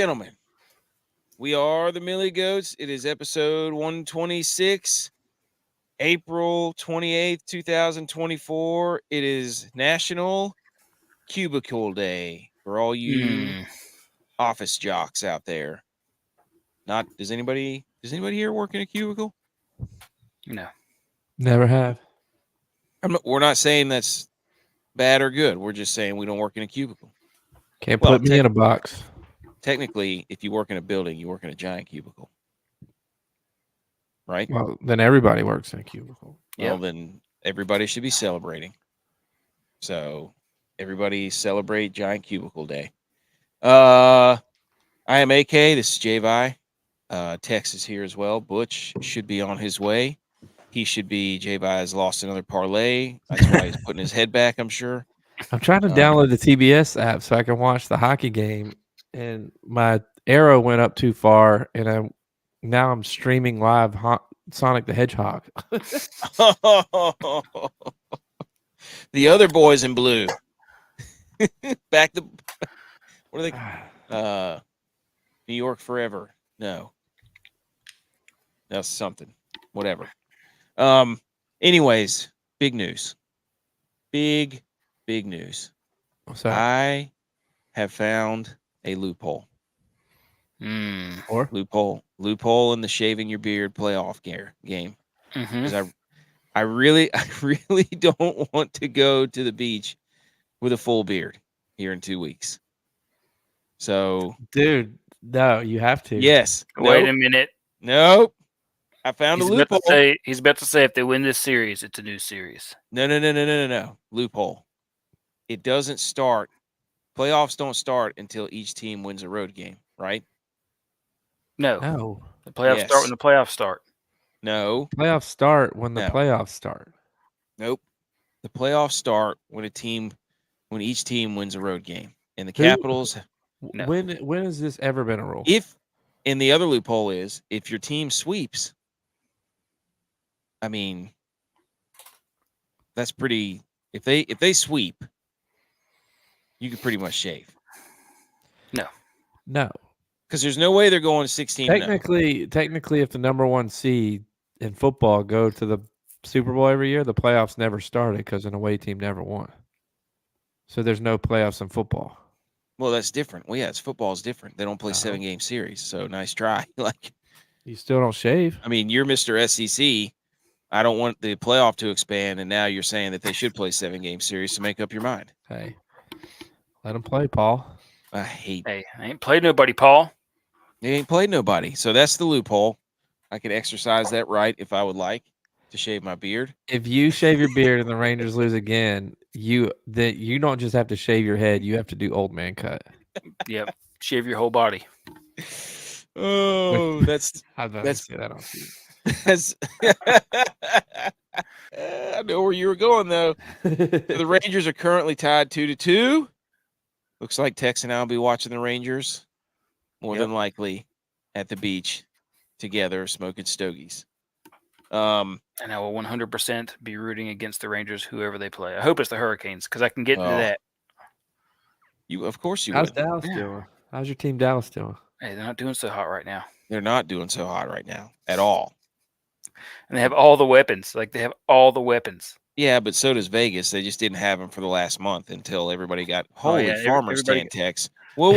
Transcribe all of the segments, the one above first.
gentlemen, we are the Millie Goats. It is episode 126, April 28th, 2024. It is National Cubicle Day for all you office jocks out there. Does anybody here work in a cubicle? No. Never have. We're not saying that's bad or good. We're just saying we don't work in a cubicle. Can't put me in a box. Technically, if you work in a building, you work in a giant cubicle. Right? Well, then everybody works in a cubicle. Well, then everybody should be celebrating. So everybody celebrate Giant Cubicle Day. I am AK. This is J.V.I. Tex is here as well. Butch should be on his way. He should be. J.V.I. has lost another parlay. That's why he's putting his head back, I'm sure. I'm trying to download the TBS app so I can watch the hockey game, and my arrow went up too far, and now I'm streaming live Sonic the Hedgehog. The other boys in blue. What are they? New York Forever. No. That's something. Whatever. Anyways, big news. Big news. What's that? I have found a loophole. Or loophole in the shaving your beard playoff game. Mm-hmm. I really don't want to go to the beach with a full beard here in 2 weeks. So, dude, no, you have to. Yes. Wait a minute. Nope. I found a loophole. He's about to say if they win this series, it's a new series. No. Loophole. It doesn't start. Playoffs don't start until each team wins a road game, right? No. The playoffs start when the playoffs start. No. Playoffs start when the playoffs start. Nope. The playoffs start when each team wins a road game. And the Capitals. No. When has this ever been a rule? And the other loophole is if your team sweeps, I mean, that's pretty. If they sweep, you could pretty much shave. No. Because there's no way they're going 16. Technically, if the number one seed in football go to the Super Bowl every year, the playoffs never started because an away team never won. So there's no playoffs in football. Well, that's different. Well, yeah, football is different. They don't play 7-game series. So nice try. You still don't shave. I mean, you're Mr. SEC. I don't want the playoff to expand, and now you're saying that they should play 7-game series to make up your mind. Hey, let them play, Paul. Hey, I ain't played nobody, Paul. They ain't played nobody. So that's the loophole. I could exercise that right if I would like to shave my beard. If you shave your beard and the Rangers lose again, you don't just have to shave your head. You have to do old man cut. Yep. Shave your whole body. Oh, that's say that on TV. That's I know where you were going though. The Rangers are currently tied 2-2. Looks like Tex and I will be watching the Rangers more than likely at the beach together, smoking stogies. And I will 100% be rooting against the Rangers, whoever they play. I hope it's the Hurricanes because I can get into that. Of course you How's would. Dallas doing? How's your team Dallas doing? Hey, they're not doing so hot right now. They're not doing so hot right now at all. And they have all the weapons. They have all the weapons. Yeah, but so does Vegas. They just didn't have them for the last month until everybody got farmer stand Tex. Whoa.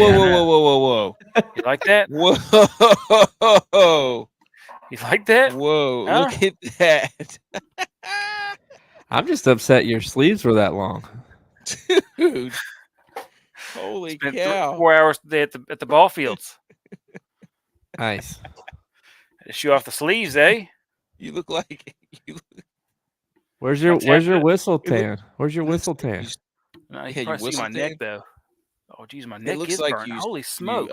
You like that? Whoa. You like that? Whoa, huh? Look at that. I'm just upset your sleeves were that long. Dude. Holy cow. 4 hours today at the ball fields. Nice. Show off the sleeves, eh? You look like Where's your whistle tan? Where's your whistle tan? No, you can probably see my neck though. Oh geez, my neck is like burnt. Holy smokes.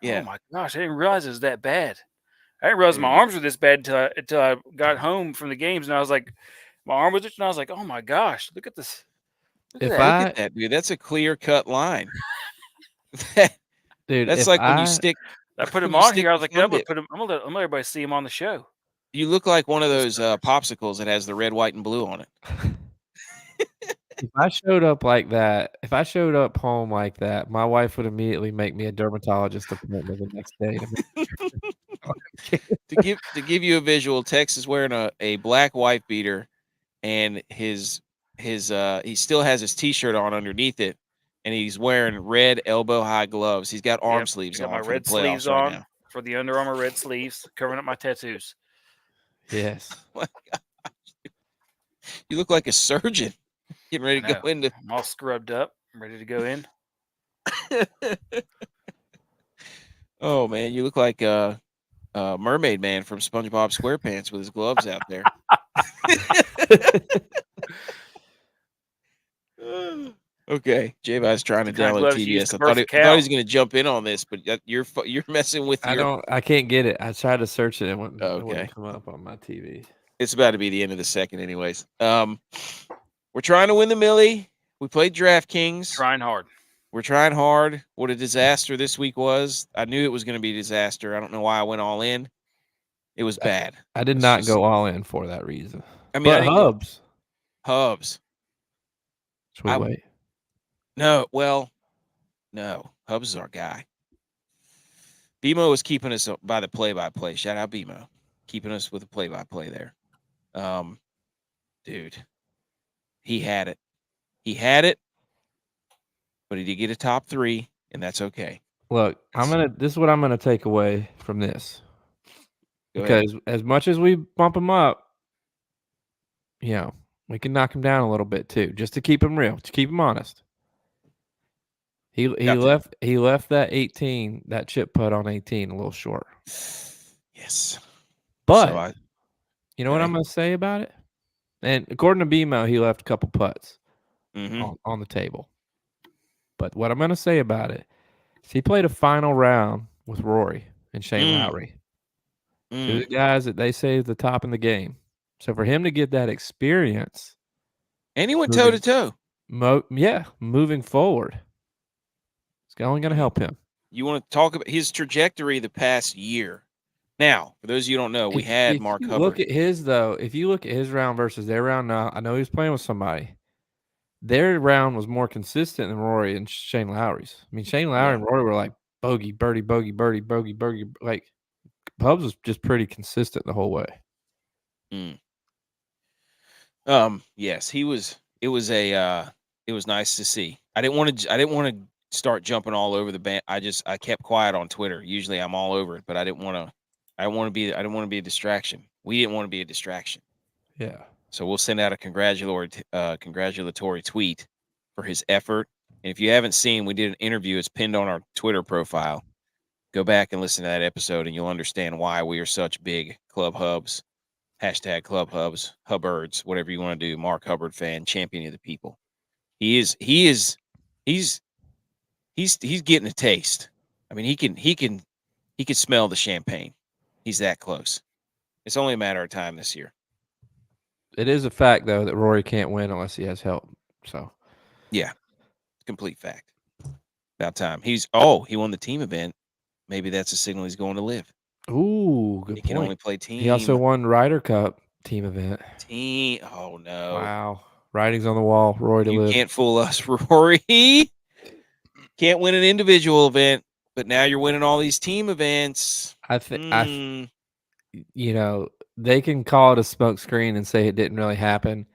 Yeah. Oh my gosh, I didn't realize it was that bad. I didn't realize my arms were this bad until I got home from the games, and I was like, my arm was itching, and I was like, oh my gosh, look at this. Look at that, dude. That's a clear-cut line. Dude, that's like when you stick. I put him on here. I was like, I'm gonna let everybody see him on the show. You look like one of those popsicles that has the red, white, and blue on it. If I showed up like that, if I showed up home like that, my wife would immediately make me a dermatologist appointment the next day to To give you a visual, Tex is wearing a black wife beater, and he still has his t-shirt on underneath it, and he's wearing red elbow high gloves. He's got arm sleeves I got my on for the red sleeves playoffs right on now. for the Under Armour red sleeves, covering up my tattoos. Yes. You look like a surgeon getting ready to go into. I'm all scrubbed up, ready to go in. Oh man, you look like Mermaid Man from SpongeBob SquarePants with his gloves out there. Okay, J-Vi's trying to The kind of download gloves you use TBS. to I birth thought a he cow. was going to jump in on this, but you're messing with your. I can't get it. I tried to search it. It Okay. wouldn't come up on my TV. It's about to be the end of the second, anyways. We're trying to win the Millie. We played DraftKings. Trying hard. We're trying hard. What a disaster this week was. I knew it was going to be a disaster. I don't know why I went all in. It was bad. I did not go all in for that reason. I mean, but I didn't Hubs. Hubs. Should we wait? No, well, no. Hubs is our guy. BMO is keeping us by the play-by-play. Shout out BMO. Keeping us with the play-by-play there. Dude, he had it. He had it, but he did get a top 3, and that's okay. Look, this is what I'm gonna take away from this. Because as much as we bump him up, we can knock him down a little bit too, just to keep him real, to keep him honest. He left that 18, that chip putt on 18 a little short. Yes. But you know what I'm gonna say about it? And according to BMO, he left a couple putts on the table. But what I'm gonna say about it is he played a final round with Rory and Shane Lowry. 2 of the guys that they say is the top in the game. So for him to get that experience, and he went toe to toe. Moving forward, it's only going to help him. You want to talk about his trajectory the past year? Now, for those of you who don't know, we had Mark Hubbard. Look at his though. If you look at his round versus their round, now I know he was playing with somebody. Their round was more consistent than Rory and Shane Lowry's. I mean, Shane Lowry and Rory were like bogey, birdie, bogey, birdie, bogey, bogey. Like Hubs was just pretty consistent the whole way. Yes, he was. It was nice to see. I didn't want to start jumping all over the band. I kept quiet on Twitter. Usually I'm all over it, but I didn't want to be a distraction. We didn't want to be a distraction. Yeah. So we'll send out a congratulatory tweet for his effort. And if you haven't seen, we did an interview. It's pinned on our Twitter profile. Go back and listen to that episode, and you'll understand why we are such big Club Hubs. # Club Hubs, Hubbards, whatever you want to do. Mark Hubbard fan, champion of the people. He's getting a taste. I mean, he can smell the champagne. He's that close. It's only a matter of time this year. It is a fact though that Rory can't win unless he has help. So, yeah, complete fact. About time. He won the team event. Maybe that's a signal he's going to live. Ooh, good point. He can only play team. He also won Ryder Cup team event. Oh no! Wow, writing's on the wall. Rory to live. You can't fool us, Rory. Can't win an individual event, but now you're winning all these team events. I think they can call it a smoke screen and say it didn't really happen,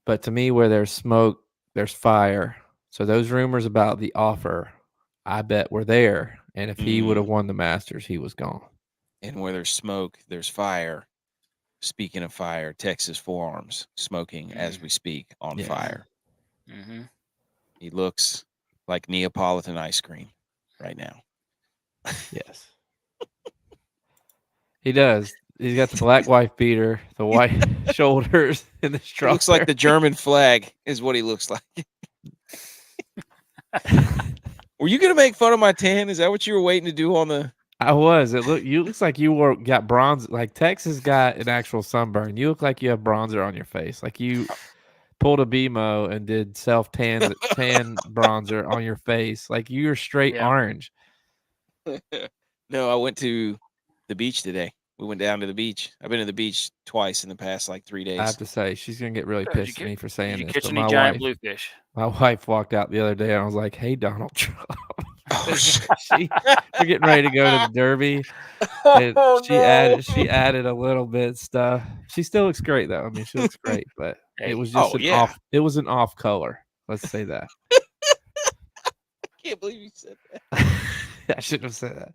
but to me, where there's smoke, there's fire. So those rumors about the offer, I bet were there. And if he would have won the Masters, he was gone. And where there's smoke, there's fire. Speaking of fire, Texas forearms smoking as we speak on fire. Mm-hmm. He looks like Neapolitan ice cream right now. Yes. He does. He's got the black wife beater, the white shoulders, and the straw. Looks like the German flag is what he looks like. Were you going to make fun of my tan? Is that what you were waiting to do on the... I was. Looks like you got bronze. Like Texas got an actual sunburn. You look like you have bronzer on your face. Like you pulled a BMO and did tan bronzer on your face. Like you're straight orange. No, I went to the beach today. We went down to the beach. I've been to the beach twice in the past like 3 days. I have to say, she's gonna get really Did you pissed at me for saying Did you this. catch But any my giant wife, bluefish? my wife walked out the other day, and I was like, "Hey, Donald Trump." Oh, We're getting ready to go to the Derby, and she added a little bit stuff. She still looks great though. I mean, she looks great, but Hey. it was just it was an off color. Let's say that. I can't believe you said that. I shouldn't have said that.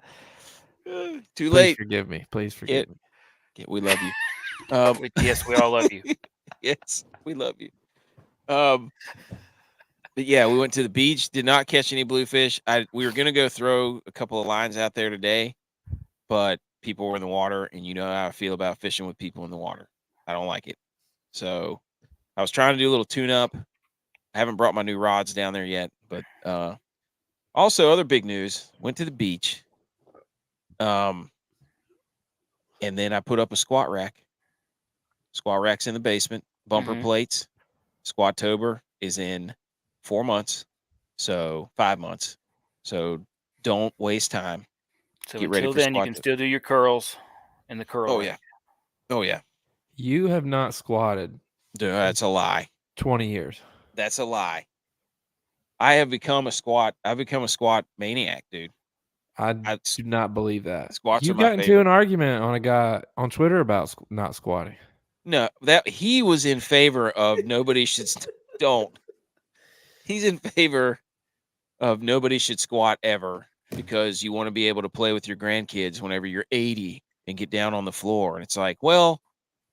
Too Please late. forgive me. Please forgive me. We love you. Yes, we all love you. Yes, we love you. But yeah, we went to the beach. Did not catch any bluefish. We were gonna go throw a couple of lines out there today, but people were in the water, and you know how I feel about fishing with people in the water. I don't like it. So I was trying to do a little tune-up. I haven't brought my new rods down there yet, but also other big news. Went to the beach. And then I put up a squat rack. Squat rack's in the basement. Bumper plates. Squattober is in 4 months. So 5 months. So don't waste time. So Get ready until for then, you can Squattober. still do your curls in the curl. Oh rack. yeah. Oh yeah. You have not squatted Dude, that's a lie. 20 years. That's a lie. I've become a squat maniac, dude. I do not believe that. Squats You are my got into favorite. an argument on a guy on Twitter about not squatting. No, that he was in favor of nobody should don't. He's in favor of nobody should squat ever because you want to be able to play with your grandkids whenever you're 80 and get down on the floor. And it's like, well,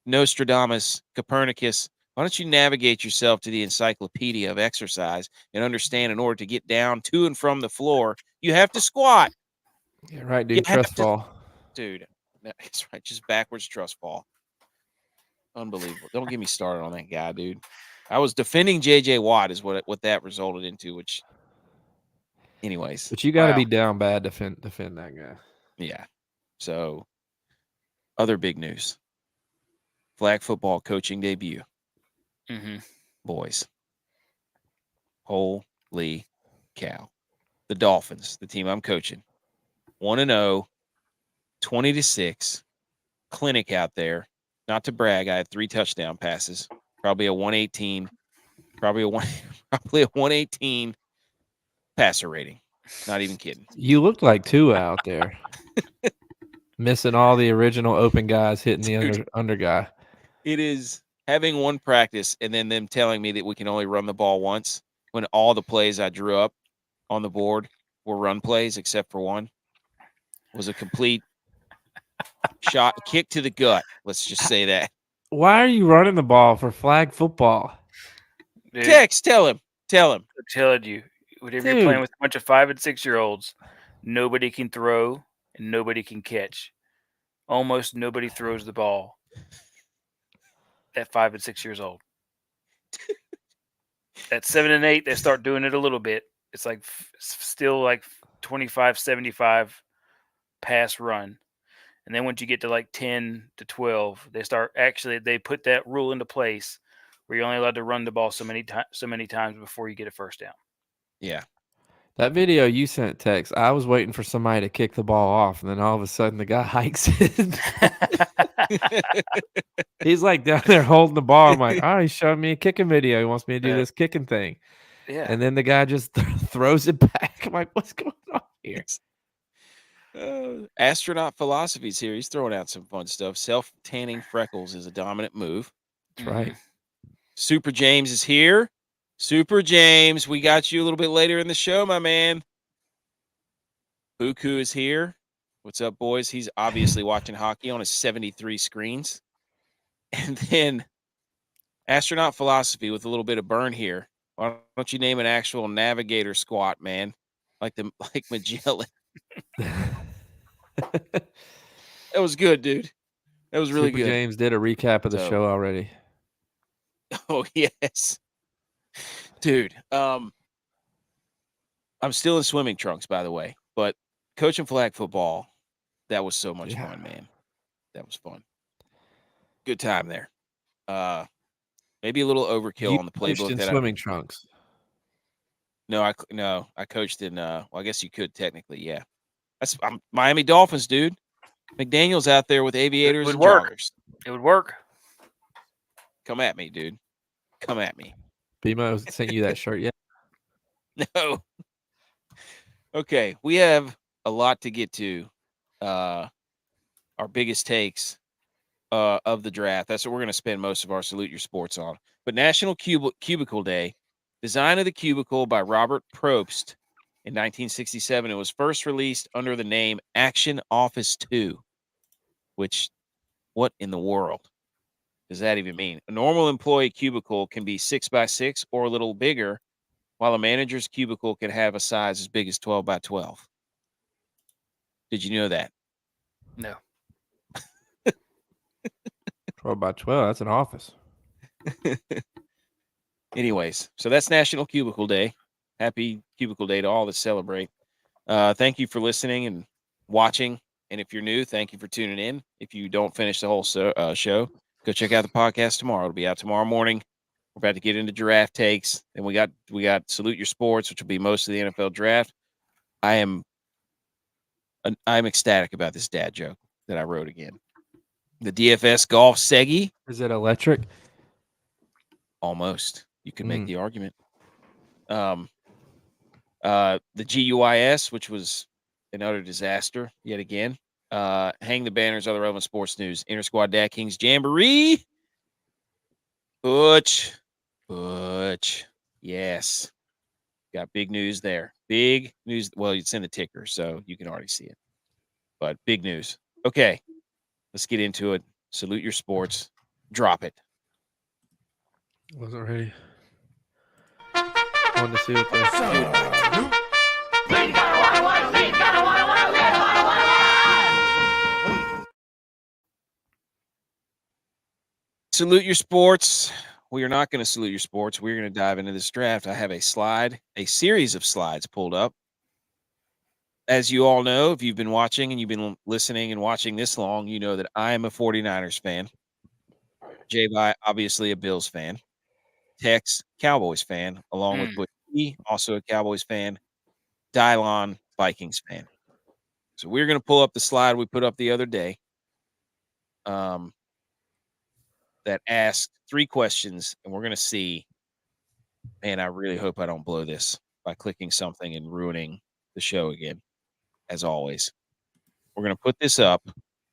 Nostradamus, Copernicus, why don't you navigate yourself to the encyclopedia of exercise and understand in order to get down to and from the floor, you have to squat. Yeah, right, dude. Trust fall. Dude, that's right. Just backwards trust fall. Unbelievable. Don't get me started on that guy, dude. I was defending J.J. Watt is what that resulted into, which anyways. But you got to be down bad to defend that guy. Yeah. So other big news. Flag football coaching debut. Boys. Holy cow. The Dolphins, the team I'm coaching. 1-0, 20-6. Clinic out there. Not to brag, I had 3 touchdown passes. Probably a 118. Probably a 118 passer rating. Not even kidding. You looked like Tua out there. Missing all the original open guys, hitting the under guy. It is having one practice and then them telling me that we can only run the ball once when all the plays I drew up on the board were run plays except for one. Was a complete kick to the gut. Let's just say that. Why are you running the ball for flag football? Dude, Tex, tell him. I'm telling you, whenever you're playing with a bunch of 5 and 6-year-olds, nobody can throw and nobody can catch. Almost nobody throws the ball at 5 and 6 years old. At 7 and 8, they start doing it a little bit. It's like still like 25-75 pass run. And then once you get to like 10 to 12, they put that rule into place where you're only allowed to run the ball so many times before you get a first down. Yeah. That video you sent, Tex, I was waiting for somebody to kick the ball off, and then all of a sudden the guy hikes it. He's like down there holding the ball. I'm like, oh, he's showing me a kicking video. He wants me to do this kicking thing. Yeah. And then the guy just throws it back. I'm like, what's going on here? Astronaut philosophy's here. He's throwing out some fun stuff. Self-tanning freckles is a dominant move. That's right. Super James is here. Super James, we got you a little bit later in the show, my man. Buku is here. What's up, boys? He's obviously watching hockey on his 73 screens. And then Astronaut Philosophy with a little bit of burn here. Why don't you name an actual navigator squat, man? Like Magellan. That was good, dude. That was really good. James did a recap of the show already. Oh, yes. Dude, I'm still in swimming trunks, by the way. But coaching flag football, that was so much fun, man. That was fun. Good time there. Maybe a little overkill on the playbook. In swimming trunks. No, I coached in. Well, I guess you could technically, yeah. I'm Miami Dolphins, dude. McDaniel's out there with aviators would and work. joggers. It would work. Come at me, dude. Come at me. BMO sent you that shirt yet? No. Okay, we have a lot to get to. Our biggest takes of the draft. That's what we're going to spend most of our Salute Your Sports on. But National Cubicle Day, design of the cubicle by Robert Probst in 1967. It was first released under the name Action Office 2, which, what in the world does that even mean? A normal employee cubicle can be 6x6 or a little bigger, while a manager's cubicle can have a size as big as 12x12. Did you know that? No. 12x12. That's an office. Anyways, so that's National Cubicle Day. Happy Cubicle Day to all that celebrate. Thank you for listening and watching. And if you're new, thank you for tuning in. If you don't finish the whole show, go check out the podcast tomorrow. It'll be out tomorrow morning. We're about to get into giraffe takes. And we got Salute Your Sports, which will be most of the NFL draft. I'm ecstatic about this dad joke that I wrote again. The DFS golf Seggy. Is it electric? Almost. You can make the argument. The G.U.Y.S, which was an utter disaster yet again. Hang the banners, other relevant sports news. Inter Squad DraftKings Jamboree. Butch. Yes. Got big news there. Big news. Well, it's in the ticker, so you can already see it. But big news. Okay. Let's get into it. Salute Your Sports. Drop it. Wasn't ready. Wanted to see what they Salute Your Sports. We are not going to salute your sports. We're going to dive into this draft. I have a series of slides pulled up. As you all know, if you've been watching and you've been listening and watching this long, you know that I am a 49ers fan. J-Vi, obviously a Bills fan. Tex, Cowboys fan, along with Butch E, also a Cowboys fan. Dylon, Vikings fan. So we're going to pull up the slide we put up the other day that asked 3 questions, and we're going to see. Man, I really hope I don't blow this by clicking something and ruining the show again, as always. We're going to put this up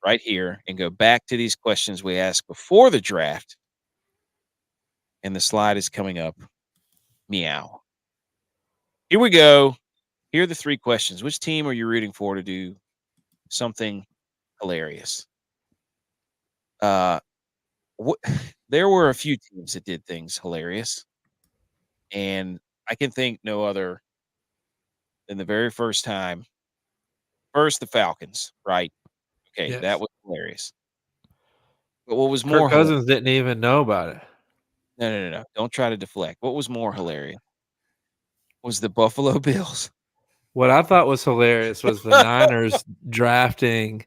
right here and go back to these questions we asked before the draft. And the slide is coming up. Meow. Here we go. Here are the 3 questions. Which team are you rooting for to do something hilarious? There were a few teams that did things hilarious. And I can think no other than the very first time. First, the Falcons, right? Okay, Yes. that was hilarious. But what was more Kirk Cousins didn't even know about it. No. Don't try to deflect. What was more hilarious was the Buffalo Bills. What I thought was hilarious was the Niners drafting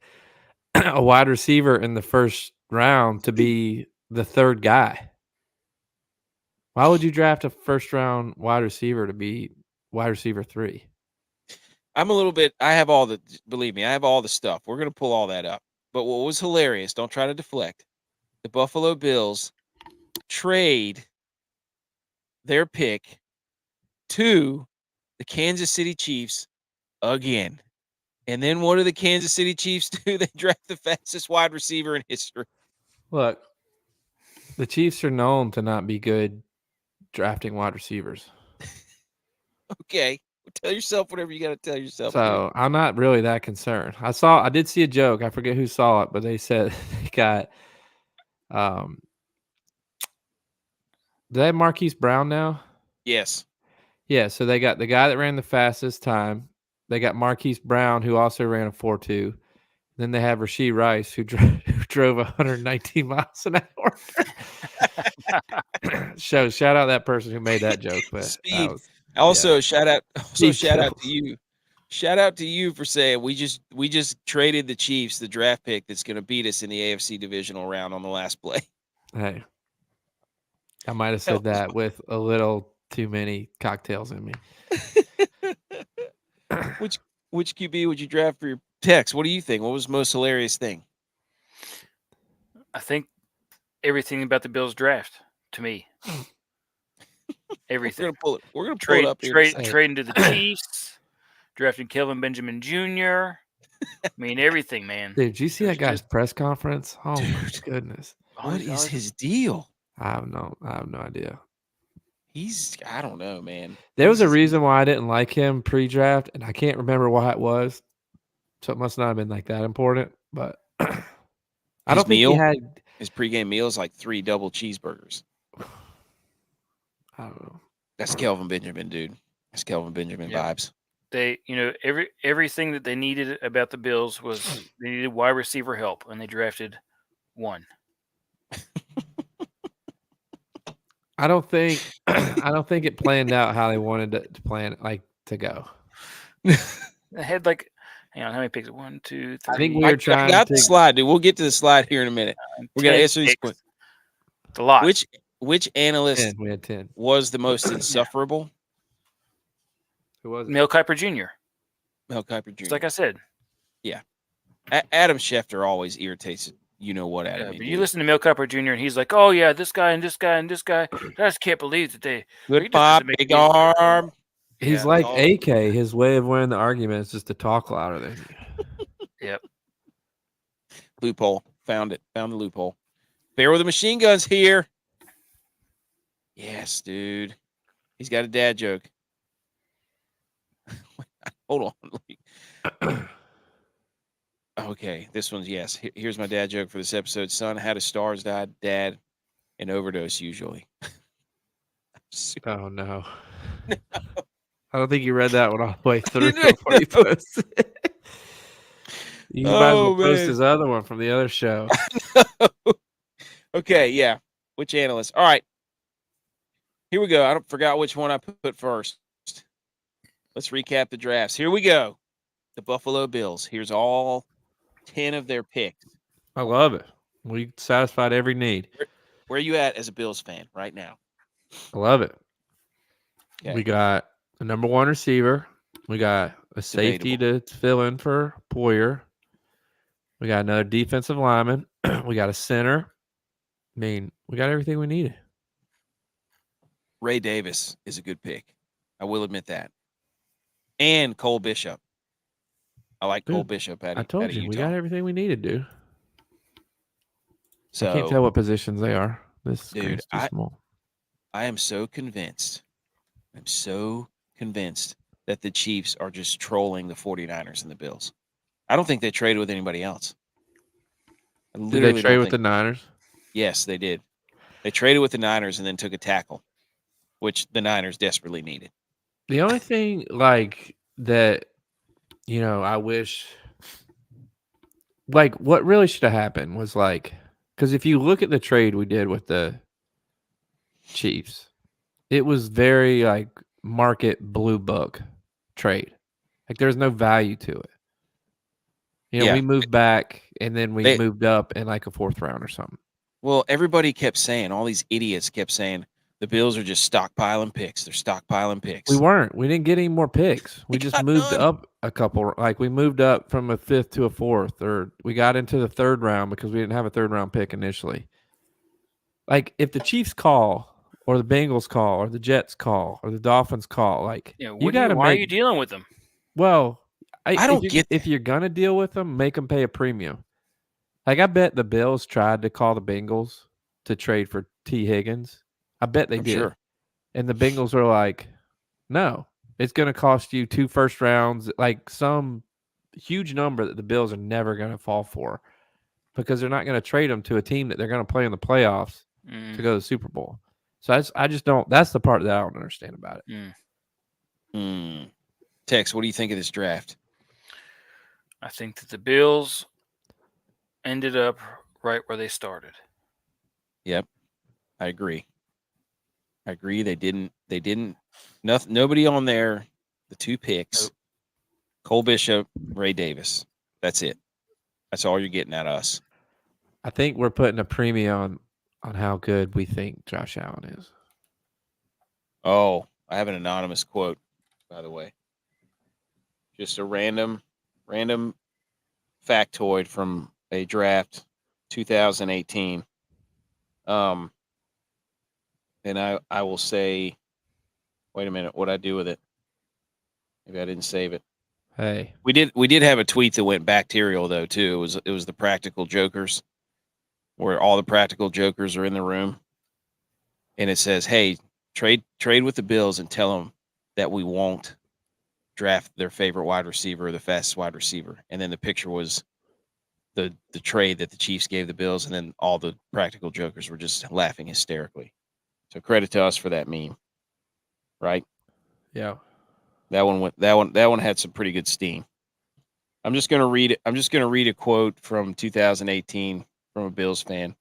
a wide receiver in the first round to be the 3rd guy. Why would you draft a first-round wide receiver to be wide receiver 3? Believe me, I have all the stuff. We're going to pull all that up. But what was hilarious, don't try to deflect. The Buffalo Bills trade their pick to the Kansas City Chiefs again. And then what do the Kansas City Chiefs do? They draft the fastest wide receiver in history. Look, the Chiefs are known to not be good drafting wide receivers. Okay. Tell yourself whatever you got to tell yourself. So dude. I'm not really that concerned. I did see a joke. I forget who saw it, but they said they got do they have Marquise Brown now? Yes. Yeah, so they got the guy that ran the fastest time. They got Marquise Brown, who also ran a 4.2. Then they have Rashee Rice, who drove 119 miles an hour. Shout out that person who made that joke. But Speed. Yeah. Shout out to you. Shout out to you for saying we just traded the Chiefs the draft pick that's going to beat us in the AFC divisional round on the last play. Hey, I might have said that with a little too many cocktails in me. Which QB would you draft for Tex, what do you think? What was the most hilarious thing? I think everything about the Bills draft to me. Everything. We're gonna pull it up here. Trading to the Chiefs, drafting Kelvin Benjamin Jr. I mean everything, man. Dude, did you see that guy's press conference? Oh my goodness. What is his deal? I have no idea. I don't know, man. There was a reason why I didn't like him pre-draft, and I can't remember why it was. So it must not have been like that important. But I don't think he had his pregame meal is like 3 double cheeseburgers. I don't know. That's Kelvin Benjamin, dude. That's Kelvin Benjamin vibes. They, everything that they needed about the Bills was they needed wide receiver help, and they drafted one. I don't think it planned out how they wanted to plan it, like to go. They had hang on, how many picks? 1, 2, 3. I think we were trying. I got the slide, dude. We'll get to the slide here in a minute. We're gonna answer these questions. It's a lot. Which analyst 10. We had 10. Was the most insufferable? Who was it? Mel Kiper Jr. Mel Kiper Jr. Just like I said. Yeah. Adam Schefter always irritates you know what out of me. But you listen to Mel Kiper Jr. and he's like, oh yeah, this guy and this guy and this guy. I just can't believe that they good pop, big arm. He's like AK. His way of winning the argument is just to talk louder than you. Yep. Loophole. Found it. Found the loophole. Bear with the machine guns here. Yes, dude. He's got a dad joke. Hold on. Okay, this one's yes. Here's my dad joke for this episode. Son had a stars died, dad, an overdose usually. Oh no. I don't think you read that one all the way through before you posted it. You might as well post his other one from the other show. Okay, yeah. Which analyst? All right. Here we go. I forgot which one I put first. Let's recap the drafts. Here we go. The Buffalo Bills. Here's all 10 of their picks. I love it. We satisfied every need. Where are you at as a Bills fan right now? I love it. Okay. We got a number 1 receiver. We got a safety to fill in for Poyer. We got another defensive lineman. We got a center. I mean, we got everything we needed. Ray Davis is a good pick. I will admit that. And Cole Bishop. I like Cole Bishop. I told you, we got everything we needed, dude. So I can't tell what positions they are. This dude, is too small. I am so convinced. I'm so convinced that the Chiefs are just trolling the 49ers and the Bills. I don't think they traded with anybody else. Did they trade with the Niners? Yes, they did. They traded with the Niners and then took a tackle, which the Niners desperately needed. The only thing like that, I wish what really should have happened was because if you look at the trade we did with the Chiefs, it was very market blue book trade. There's no value to it. We moved back and then we moved up in a 4th round or something. Well, everybody kept saying, all these idiots kept saying, the Bills are just stockpiling picks. They're stockpiling picks. We weren't. We didn't get any more picks. We just moved up a couple. We moved up from a 5th to a 4th, or we got into the 3rd round because we didn't have a 3rd round pick initially. If the Chiefs call, or the Bengals call, or the Jets call, or the Dolphins call, why are you dealing with them? Well, I don't get if you're gonna deal with them, make them pay a premium. I bet the Bills tried to call the Bengals to trade for T. Higgins. I bet they did. Sure. And the Bengals were like, no, it's going to cost you 2 first rounds, some huge number that the Bills are never going to fall for because they're not going to trade them to a team that they're going to play in the playoffs to go to the Super Bowl. So I just don't, that's the part that I don't understand about it. Tex, what do you think of this draft? I think that the Bills ended up right where they started. Yep. I agree. They didn't nobody on there, the 2 picks, nope. Cole Bishop, Ray Davis. That's it. That's all you're getting at us. I think we're putting a premium on how good we think Josh Allen is. Oh, I have an anonymous quote, by the way. Just a random factoid from a draft 2018. And I will say, wait a minute, what'd I do with it? Maybe I didn't save it. Hey, we did have a tweet that went bacterial though too. It was the practical jokers, where all the practical jokers are in the room, and it says, "Hey, trade with the Bills and tell them that we won't draft their favorite wide receiver or the fastest wide receiver." And then the picture was the trade that the Chiefs gave the Bills, and then all the practical jokers were just laughing hysterically. So credit to us for that meme, right? yeah. That one had some pretty good steam. I'm just gonna read a quote from 2018 from a Bills fan.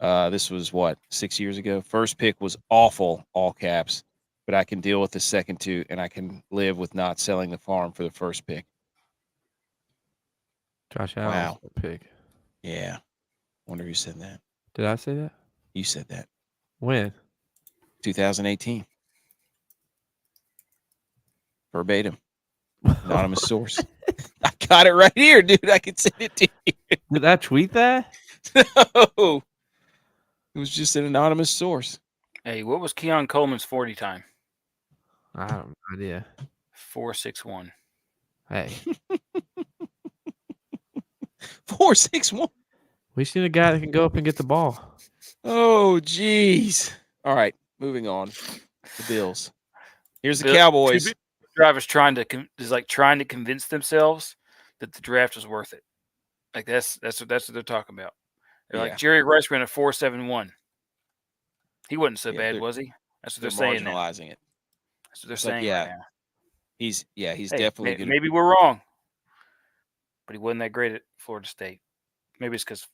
This was 6 years ago. First pick was awful, all caps, but I can deal with the second two, and I can live with not selling the farm for the first pick. Josh Allen's pick. Yeah. Wonder who said that. Did I say that? You said that. When? 2018. Verbatim. Anonymous source. I got it right here, dude. I can send it to you. Did I tweet that? No. It was just an anonymous source. Hey, what was Keon Coleman's 40 time? I have no idea. 4.61. Hey. 4.61. We see a guy that can go up and get the ball. Oh, geez. All right, moving on. The Bills. Here's the Cowboys. Drivers trying to convince themselves that the draft is worth it. Like that's what they're talking about. They're like Jerry Rice ran a 4.71. He wasn't so bad, was he? That's what they're saying. Marginalizing it. That's what they're saying right now. He's definitely good. Maybe we're wrong, but he wasn't that great at Florida State. Maybe it's because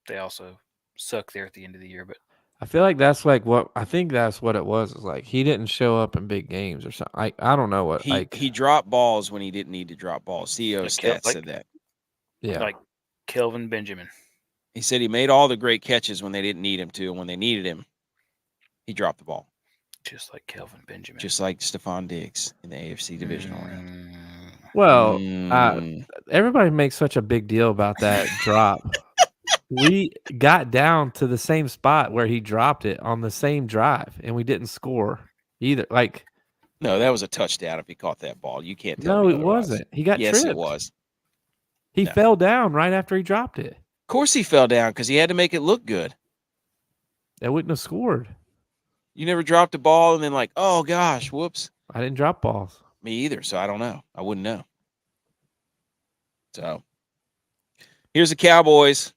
they also suck there at the end of the year. But I feel like that's like what I think that's what it was. It's like he didn't show up in big games or something. I don't know what he dropped balls when he didn't need to drop balls. CEO Stats said that. Yeah, like Kelvin Benjamin. He said he made all the great catches when they didn't need him to, and when they needed him, he dropped the ball. Just like Kelvin Benjamin. Just like Stephon Diggs in the AFC divisional round. Well, everybody makes such a big deal about that drop. We got down to the same spot where he dropped it on the same drive, and we didn't score either. Like, no, that was a touchdown if he caught that ball. You can't tell me me it wasn't. He got tripped. Yes, it was. He fell down right after he dropped it. Of course he fell down because he had to make it look good. They wouldn't have scored. You never dropped a ball and then like, oh, gosh, whoops. I didn't drop balls. Me either, so I don't know. I wouldn't know. So, here's the Cowboys.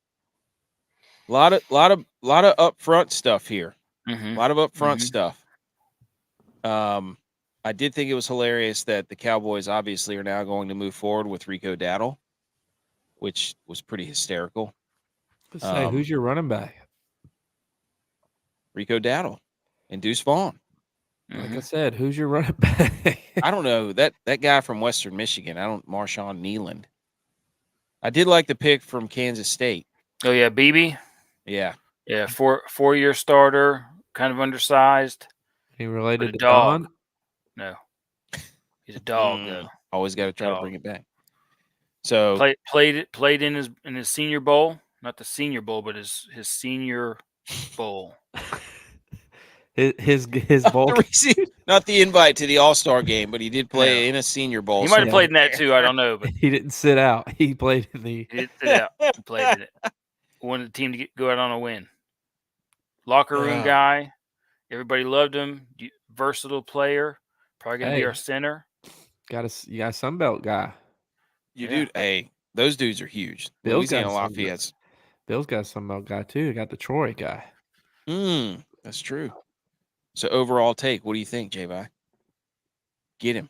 A lot of upfront stuff here. Mm-hmm. A lot of upfront stuff. I did think it was hilarious that the Cowboys obviously are now going to move forward with Rico Dowdle, which was pretty hysterical. Let's say, who's your running back? Rico Dowdle and Deuce Vaughn. Like I said, who's your running back? I don't know. That guy from Western Michigan. Marshawn Nealand. I did like the pick from Kansas State. Oh, yeah, BB? Yeah. Yeah, four-year starter, kind of undersized. He related to dog. Don? No. He's a dog, though. Always got to try to bring it back. So played in his Senior Bowl, not the Senior Bowl, but his Senior Bowl. His bowl, not the invite to the All-Star game, but he did play in a Senior Bowl. He might have played in that too. I don't know, but he didn't sit out. He played in the. He didn't sit out. He played in it. Wanted the team to go out on a win. Locker room guy. Everybody loved him. Versatile player. Probably going to be our center. You got a Sunbelt guy. Dude. Hey, those dudes are huge. Louisiana Lafayette's. Bill's got a Sunbelt guy too. Got the Troy guy. That's true. So overall take, what do you think, J-Bye? Get him.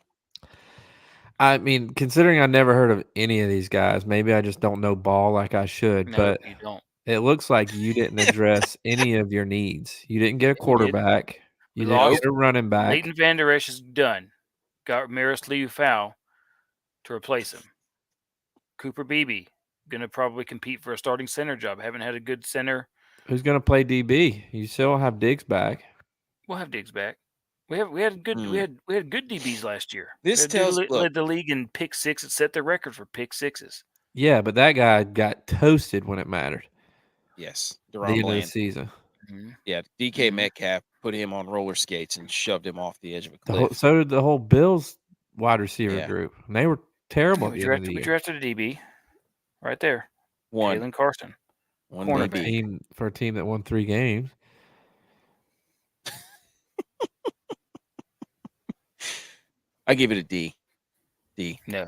I mean, considering I never heard of any of these guys, maybe I just don't know ball like I should. But you don't. It looks like you didn't address any of your needs. You didn't get a quarterback. You didn't get a running back. Leighton Vander Esch is done. Got Maris Liu-Fau to replace him. Cooper Beebe going to probably compete for a starting center job. Haven't had a good center. Who's going to play DB? You still have Diggs back. We'll have Diggs back. We had good DBs last year. This led the league in pick six. It set the record for pick sixes. Yeah, but that guy got toasted when it mattered. Yes, The Deron end of the Bland. season. Yeah, DK Metcalf put him on roller skates and shoved him off the edge of a cliff. So did the whole Bills wide receiver Yeah. group. And they were terrible at the end of the We year. drafted a DB right there. One Jalen Carson. DB. For a team that won 3 games. I give it a D. D. No.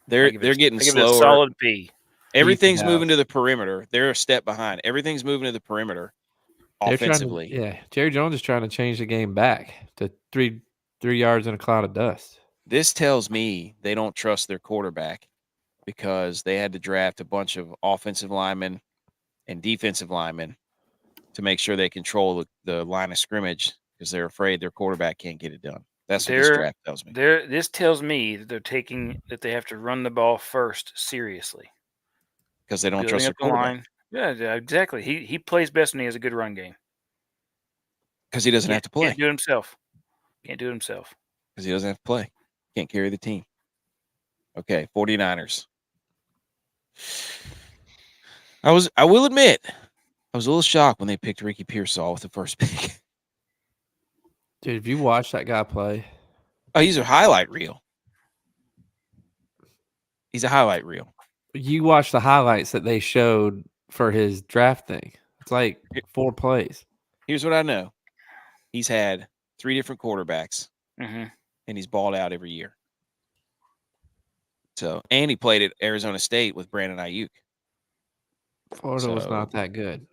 They're getting I give slower. it a solid B. Everything's moving to the perimeter. They're a step behind. Everything's moving to the perimeter offensively. Jerry Jones is trying to change the game back to 3 yards in a cloud of dust. This tells me they don't trust their quarterback because they had to draft a bunch of offensive linemen and defensive linemen to make sure they control the line of scrimmage because they're afraid their quarterback can't get it done. That's what this draft tells me. This tells me that they have to run the ball first seriously. Because they don't trust their quarterback. Yeah, exactly. He plays best when he has a good run game. Because he doesn't have to play. Can't do it himself. Because he doesn't have to play. Can't carry the team. Okay, 49ers. I will admit, I was a little shocked when they picked Ricky Pearsall with the first pick. Dude, if you watch that guy play. Oh, he's a highlight reel. He's a highlight reel. You watch the highlights that they showed for his draft thing. It's like 4 plays. Here's what I know. He's had 3 different quarterbacks, and he's balled out every year. So, and he played at Arizona State with Brandon Ayuk. Florida was not that good,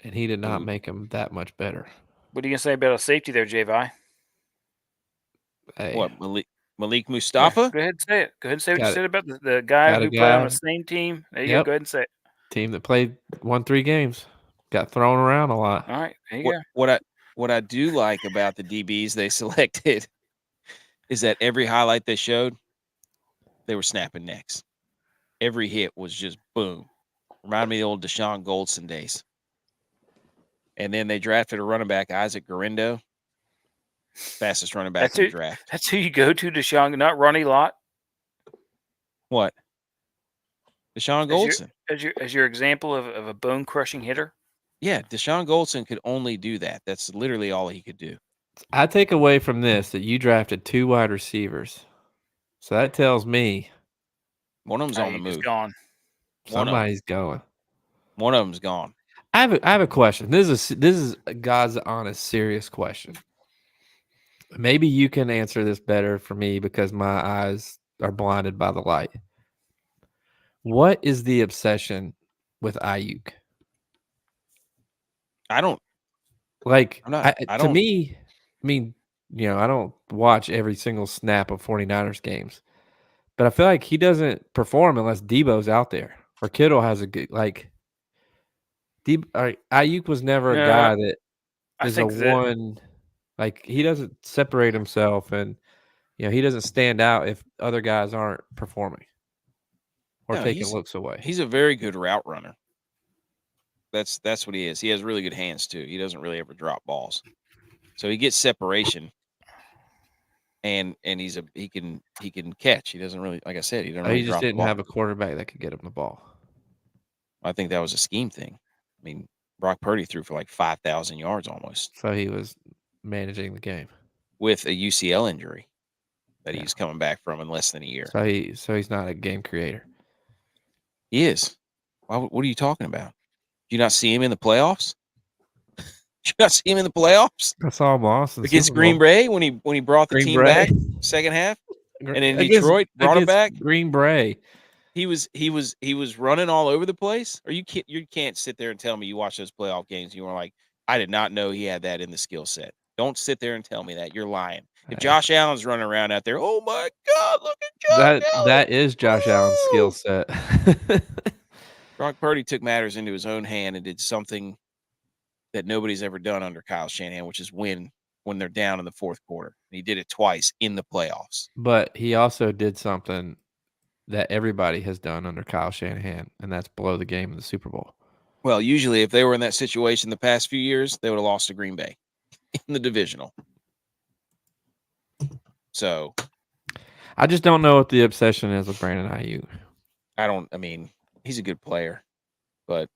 and he did not make him that much better. What are you going to say about a safety there, J.Vi? Hey. What, Malik Mustafa? Yeah, go ahead and say it. Go ahead and say what you said about the guy who played on the same team. There you go. Go ahead and say it. Team that won 3 games. Got thrown around a lot. All right, there you go. What I do like about the DBs they selected is that every highlight they showed, they were snapping necks. Every hit was just boom. Reminded me of the old Deshaun Goldson days. And then they drafted a running back, Isaac Garindo, fastest running back in the draft. That's who you go to, Deshaun, not Ronnie Lott. What? Deshaun Goldson. As your example of a bone-crushing hitter? Yeah, Deshaun Goldson could only do that. That's literally all he could do. I take away from this that you drafted 2 wide receivers. So that tells me one of them's on the move. Gone. Somebody's going. One of them's gone. I have a question. This is God's honest, serious question. Maybe you can answer this better for me because my eyes are blinded by the light. What is the obsession with Ayuk? I don't like. I don't, to me, I mean, I don't watch every single snap of 49ers games, but I feel like he doesn't perform unless Debo's out there or Kittle has a good Ayuk was never a guy that is one. Like he doesn't separate himself, and he doesn't stand out if other guys aren't performing or taking looks away. He's a very good route runner. That's what he is. He has really good hands too. He doesn't really ever drop balls, so he gets separation, and he can catch. He doesn't really, like I said, he doesn't. Really he just didn't have a quarterback that could get him the ball. I think that was a scheme thing. I mean, Brock Purdy threw for like 5,000 yards almost. So he was managing the game with a UCL injury that he's coming back from in less than a year. So he's not a game creator. He is. What are you talking about? Did you not see him in the playoffs? Did you not see him in the playoffs? I saw him Boston against Green Bay when he brought the team back second half, and in Detroit brought him back. Green Bay. He was running all over the place. Or you can't sit there and tell me you watch those playoff games and you were like, I did not know he had that in the skill set. Don't sit there and tell me that. You're lying. If Josh Allen's running around out there, oh my God, look at Josh Allen. That is Josh Allen's skill set. Brock Purdy took matters into his own hand and did something that nobody's ever done under Kyle Shanahan, which is win when they're down in the fourth quarter. And he did it twice in the playoffs. But he also did something that everybody has done under Kyle Shanahan, and that's blow the game in the Super Bowl. Well, usually if they were in that situation the past few years, they would have lost to Green Bay in the divisional. So I just don't know what the obsession is with Brandon Ayuk. he's a good player, but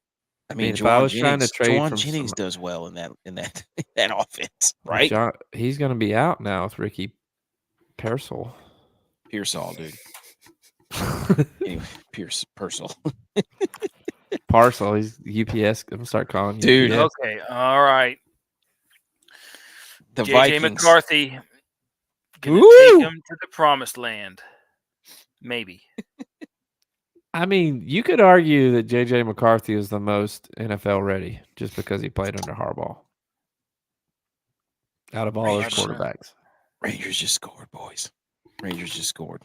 if I was trying to trade Juwan from Jennings does well in that offense, right? He's going to be out now with Ricky Pearsall. Pearsall, dude. Anyway, Pearsall. Parcel. He's UPS. I'm gonna start calling you, dude. UPS. Okay, all right. The JJ Vikings. McCarthy gonna take him to the promised land. Maybe. I mean, you could argue that JJ McCarthy is the most NFL ready just because he played under Harbaugh. Out of all those quarterbacks. Rangers just scored, boys. Rangers just scored.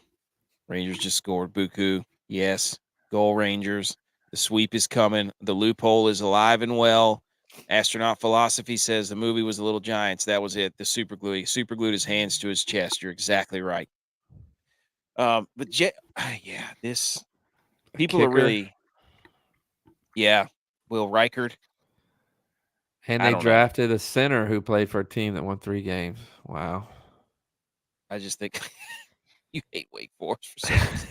Buku, yes. Goal Rangers. The sweep is coming. The loophole is alive and well. Astronaut Philosophy says the movie was The Little Giants. That was it. The super glue. He super glued his hands to his chest. You're exactly right. But this people are really, Will Reichard. And they drafted a center who played for a team that won 3 games. Wow. I just think you hate Wake Forest for some reason.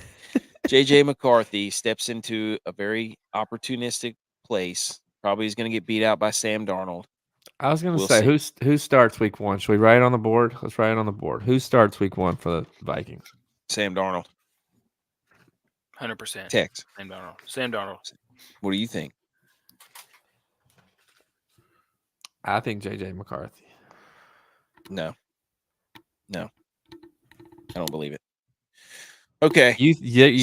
JJ McCarthy steps into a very opportunistic place. Probably is going to get beat out by Sam Darnold. I was going to say, who starts week 1? Should we write it on the board? Let's write it on the board. Who starts week 1 for the Vikings? Sam Darnold. 100%. Tex. Sam Darnold. What do you think? I think JJ McCarthy. No. I don't believe it. Okay.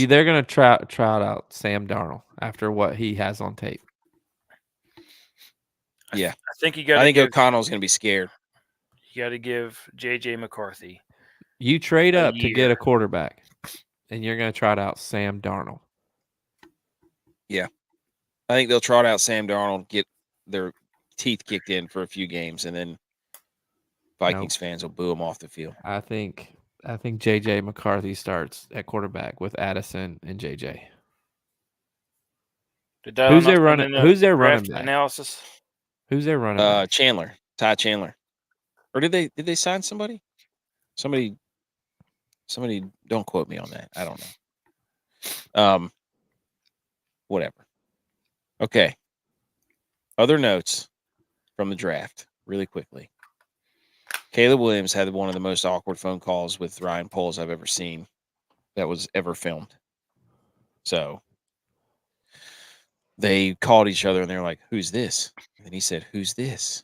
They're going to trot out Sam Darnold after what he has on tape. Yeah. I think you got. I think O'Connell's going to be scared. You got to give JJ McCarthy. You trade up to get a quarterback, and you're going to trot out Sam Darnold. Yeah. I think they'll trot out Sam Darnold, get their teeth kicked in for a few games, and then Vikings fans will boo him off the field. I think JJ McCarthy starts at quarterback with Addison and JJ. Who's their running back? Analysis. Who's their running back? Ty Chandler. Or did they sign somebody? Somebody don't quote me on that. I don't know. Whatever. Okay. Other notes from the draft, really quickly. Caleb Williams had one of the most awkward phone calls with Ryan Poles I've ever seen that was ever filmed. So they called each other and they're like, "Who's this?" And he said, "Who's this?"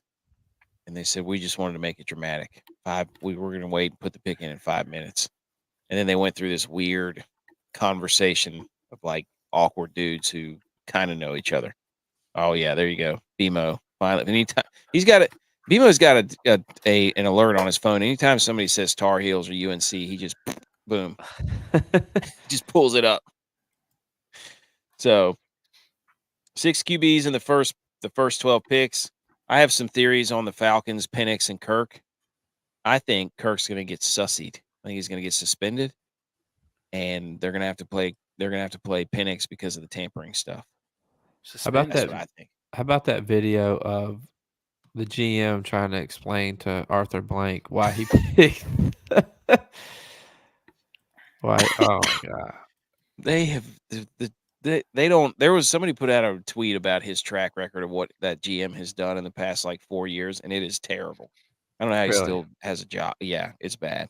And they said, "We just wanted to make it dramatic. We were going to wait and put the pick in 5 minutes." And then they went through this weird conversation of like awkward dudes who kind of know each other. Oh yeah, there you go. BMO. Finally, anytime he's got it. BMO's got an alert on his phone. Anytime somebody says Tar Heels or UNC, he just boom, just pulls it up. So 6 QBs in the first 12 picks. I have some theories on the Falcons, Penix, and Kirk. I think Kirk's going to get sussied. I think he's going to get suspended, and they're going to have to play. They're going to have to play Penix because of the tampering stuff. How about That's what I think. How about that video of the GM trying to explain to Arthur Blank why he picked? Why? Oh my God! They have they don't. There was somebody put out a tweet about his track record of what that GM has done in the past like 4 years, and it is terrible. I don't know how he still has a job. Yeah, it's bad.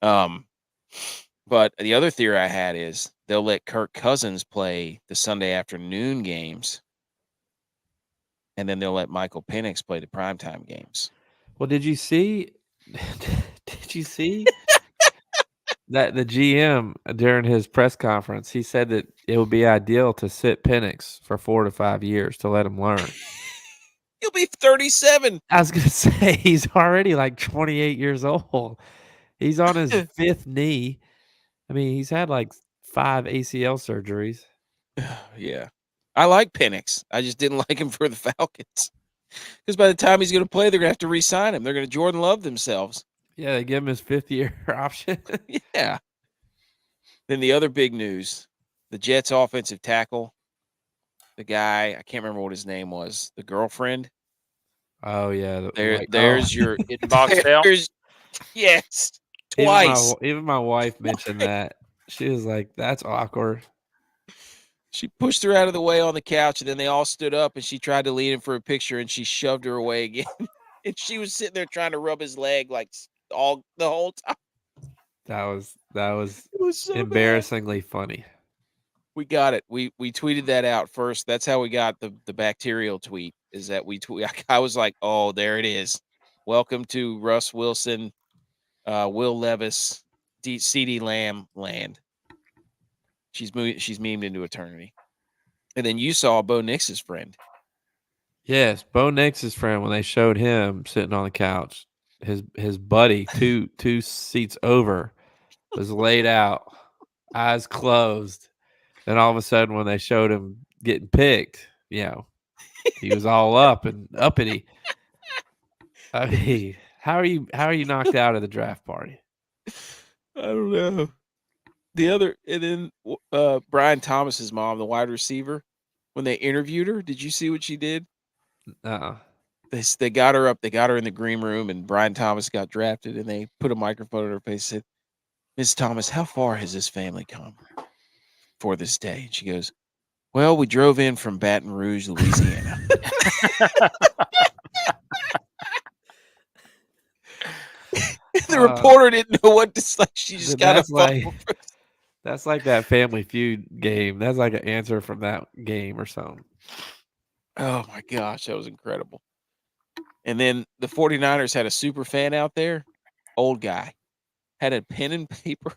But the other theory I had is they'll let Kirk Cousins play the Sunday afternoon games, and then they'll let Michael Penix play the primetime games. Well, did you see? Did you see that the GM during his press conference, he said that it would be ideal to sit Penix for 4 to 5 years to let him learn. He'll be 37. I was gonna say he's already like 28 years old. He's on his 5th knee. I mean, he's had like 5 ACL surgeries. Yeah. I like Penix. I just didn't like him for the Falcons. Because by the time he's going to play, they're going to have to re-sign him. They're going to Jordan Love themselves. Yeah, they give him his 5th-year option. Yeah. Then the other big news, the Jets offensive tackle, the guy, I can't remember what his name was, the girlfriend. Oh, yeah. There's your – Boxdale? Yes. Twice. Even my wife mentioned that. She was like, that's awkward. She pushed her out of the way on the couch, and then they all stood up, and she tried to lean in for a picture, and she shoved her away again. And she was sitting there trying to rub his leg like the whole time. That was It was so embarrassingly funny. We got it. We tweeted that out first. That's how we got the bacterial tweet. Is that I was like, oh, there it is. Welcome to Russ Wilson, Will Levis, CD Lamb land. She's memed into eternity. And then you saw Bo Nix's friend. Yes, Bo Nix's friend, when they showed him sitting on the couch, his buddy two seats over was laid out, eyes closed. Then all of a sudden, when they showed him getting picked, he was all up and uppity. I mean, how are you knocked out of the draft party? I don't know. And then Brian Thomas's mom, the wide receiver, when they interviewed her, did you see what she did? They got her up. They got her in the green room, and Brian Thomas got drafted, and they put a microphone in her face and said, "Ms. Thomas, how far has this family come for this day?" And she goes, "Well, we drove in from Baton Rouge, Louisiana." The reporter didn't know what to say. She just got a That's like that Family Feud game. That's like an answer from that game or something. Oh, my gosh. That was incredible. And then the 49ers had a super fan out there, old guy, had a pen and paper.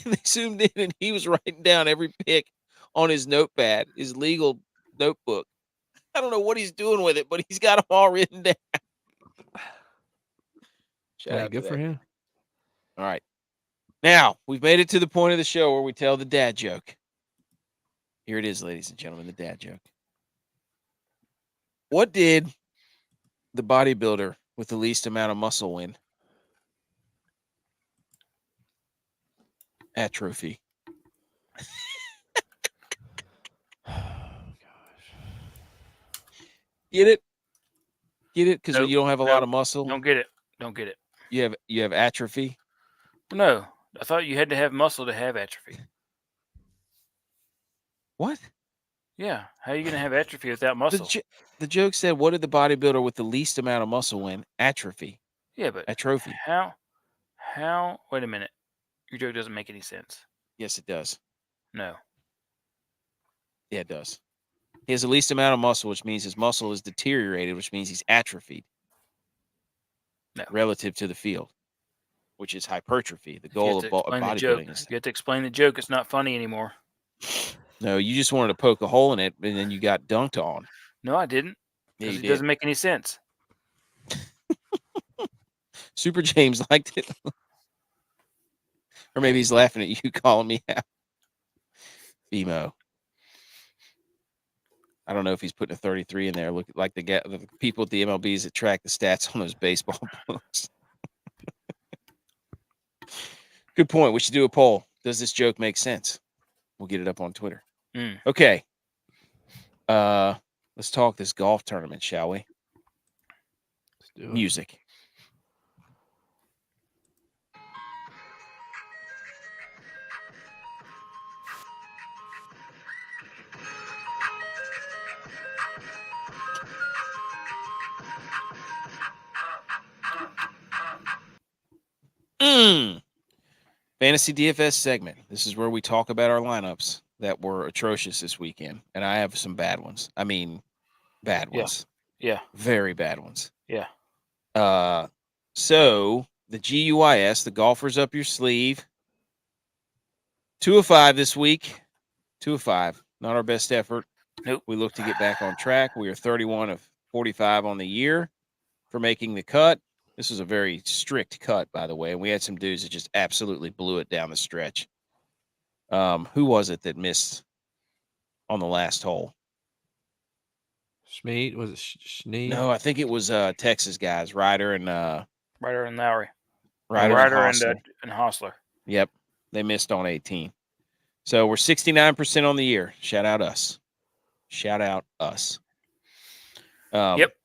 They zoomed in, and he was writing down every pick on his notepad, his legal notebook. I don't know what he's doing with it, but he's got them all written down. Good for him. All right. Now, we've made it to the point of the show where we tell the dad joke. Here it is, ladies and gentlemen, the dad joke. What did the bodybuilder with the least amount of muscle win? Atrophy. Get it? Get it? Because you don't have a lot of muscle. Don't get it. Don't get it. You have atrophy. No, I thought you had to have muscle to have atrophy. What? Yeah, how are you going to have atrophy without muscle? The joke said, "What did the bodybuilder with the least amount of muscle win?" Atrophy. Yeah, but atrophy. How? Wait a minute. Your joke doesn't make any sense. Yes, it does. No. Yeah, it does. He has the least amount of muscle, which means his muscle is deteriorated, which means he's atrophied. No. Relative to the field, which is hypertrophy. The goal of bodybuilding is. You have to explain the joke. It's not funny anymore. No, you just wanted to poke a hole in it, and then you got dunked on. No, I didn't. Yeah, it doesn't make any sense. Super James liked it. Or maybe he's laughing at you calling me out. BMO. I don't know if he's putting a 33 in there. Look like the people at the MLBs that track the stats on those baseball books. Good point. We should do a poll. Does this joke make sense? We'll get it up on Twitter. Okay. Let's talk this golf tournament, shall we? Let's do it. Music. Fantasy DFS segment. This is where we talk about our lineups that were atrocious this weekend, and I have some bad ones. I mean, bad ones. Yeah. Very bad ones. Yeah. So the G.U.Y.S, the golfers up your sleeve. 2 of 5 this week. 2 of 5. Not our best effort. Nope. We look to get back on track. We are 31 of 45 on the year for making the cut. This was a very strict cut, by the way, and we had some dudes that just absolutely blew it down the stretch. Who was it that missed on the last hole? Schmeed? Was it Schneed? No, I think it was Texas guys, Ryder and Lowry. Ryder and Hostler. Yep, they missed on 18. So we're 69% on the year. Shout out us. Yep.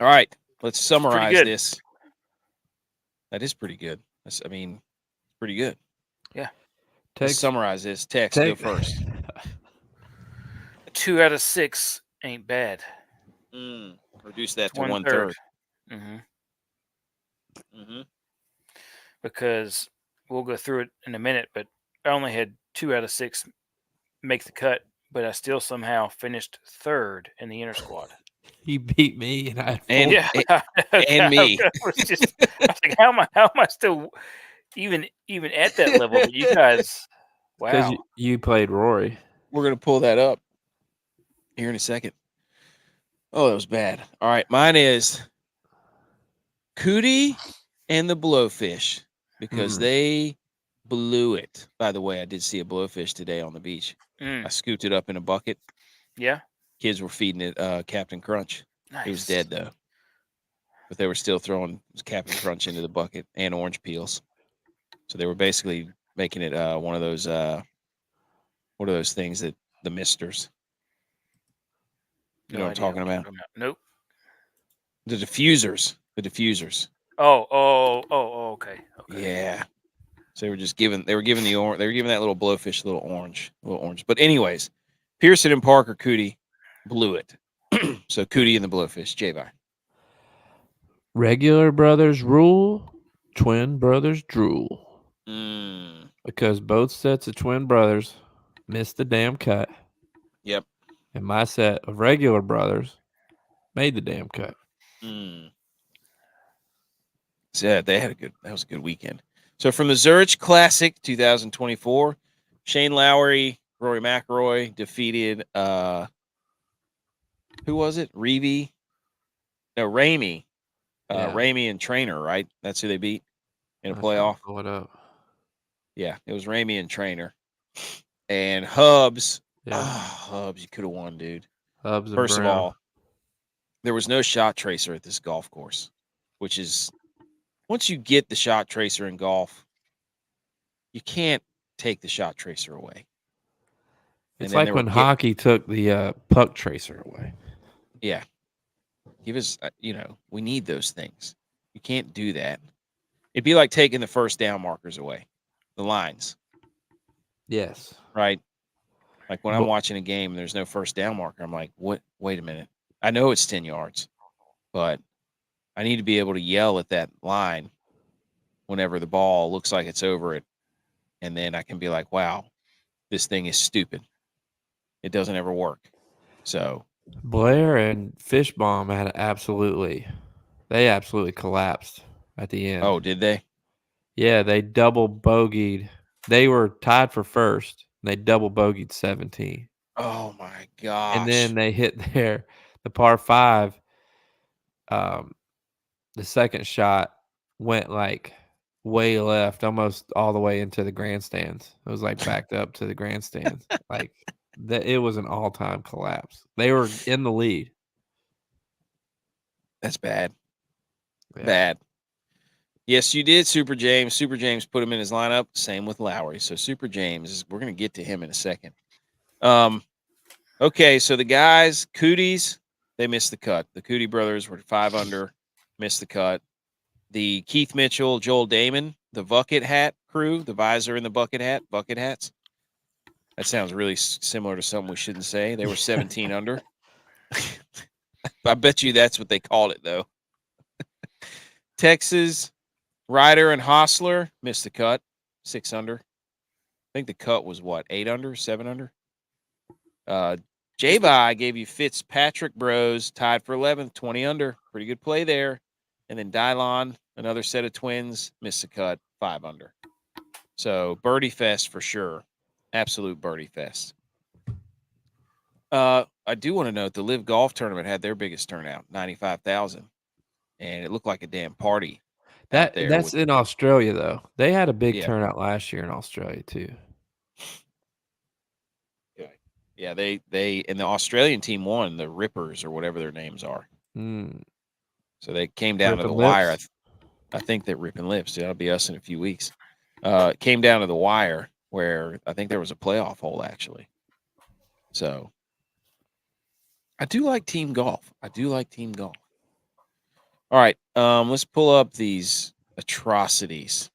All right. Let's summarize this. That is pretty good. Pretty good. Yeah. Let's summarize this. Tex, go first. 2 out of 6 ain't bad. Reduce that It's to 1/3. Because we'll go through it in a minute, but I only had 2 out of 6 make the cut, but I still somehow finished 3rd in the inner squad. He beat me, and I had 4. And me. I was like, how am I still even at that level? But you guys, Because wow. you played Rory. We're gonna pull that up here in a second. Oh, that was bad. All right, mine is Cootie and the Blowfish because they blew it. By the way, I did see a blowfish today on the beach. I scooped it up in a bucket. Yeah. Kids were feeding it Captain Crunch. Nice. It was dead though, but they were still throwing Captain Crunch into the bucket and orange peels. So they were basically making it one of those what are those things that the misters? You know what I'm talking about? Nope. The diffusers. The diffusers. Oh, okay. Yeah. So they were giving that little blowfish a little orange. But anyways, Pearson and Parker Cootie blew it. So Cootie and the Blowfish, J-Vi. Regular brothers rule, twin brothers drool. Because both sets of twin brothers missed the damn cut. Yep. And my set of regular brothers made the damn cut. So yeah, that was a good weekend. So from the Zurich Classic 2024, Shane Lowry, Rory McIlroy defeated who was it? Ramey. Ramey and Trainer, right? That's who they beat in a playoff. What up? Yeah, it was Ramey and Trainer. And Hubs. Yeah. Hubs, you could have won, dude. Hubs and First Brown. of all, there was no shot tracer at this golf course, which is once you get the shot tracer in golf, you can't take the shot tracer away. It's like when hockey took the puck tracer away. Yeah. Give us, we need those things. You can't do that. It'd be like taking the first down markers away, the lines. Yes. Right? Like when I'm watching a game and there's no first down marker, I'm like, what? Wait a minute. I know it's 10 yards, but I need to be able to yell at that line whenever the ball looks like it's over it. And then I can be like, wow, this thing is stupid. It doesn't ever work. So Blair and Fishbaum had absolutely collapsed at the end. Oh, did they? Yeah, they double bogeyed. They were tied for first. They double bogeyed 17. Oh my gosh. And then they hit the par 5. The second shot went like way left, almost all the way into the grandstands. It was like backed up to the grandstands. Like it was an all-time collapse. They were in the lead. That's bad. Yeah. Bad. Yes, you did, Super James. Super James put him in his lineup. Same with Lowry. So Super James, we're going to get to him in a second. Okay, so the guys, Cooties, they missed the cut. The Cootie brothers were 5 under, missed the cut. The Keith Mitchell, Joel Damon, the bucket hat crew, the visor and the bucket hats. That sounds really similar to something we shouldn't say. They were 17 under. I bet you that's what they called it, though. Texas, Ryder and Hostler missed the cut, 6 under. I think the cut was 8 under, 7 under. J-Vi gave you Fitzpatrick Bros, tied for 11th, 20 under. Pretty good play there. And then Dylon, another set of twins, missed the cut, 5 under. So birdie fest for sure. Absolute birdie fest. I do want to note the Live Golf Tournament had their biggest turnout, 95,000. And it looked like a damn party. That's in Australia, though. They had a big turnout last year in Australia, too. Yeah, they and the Australian team won, the Rippers or whatever their names are. So they came down to the wire. I think that Ripping Lips. That'll be us in a few weeks. Came down to the wire where I think there was a playoff hole actually. So I do like team golf. All right, let's pull up these atrocities.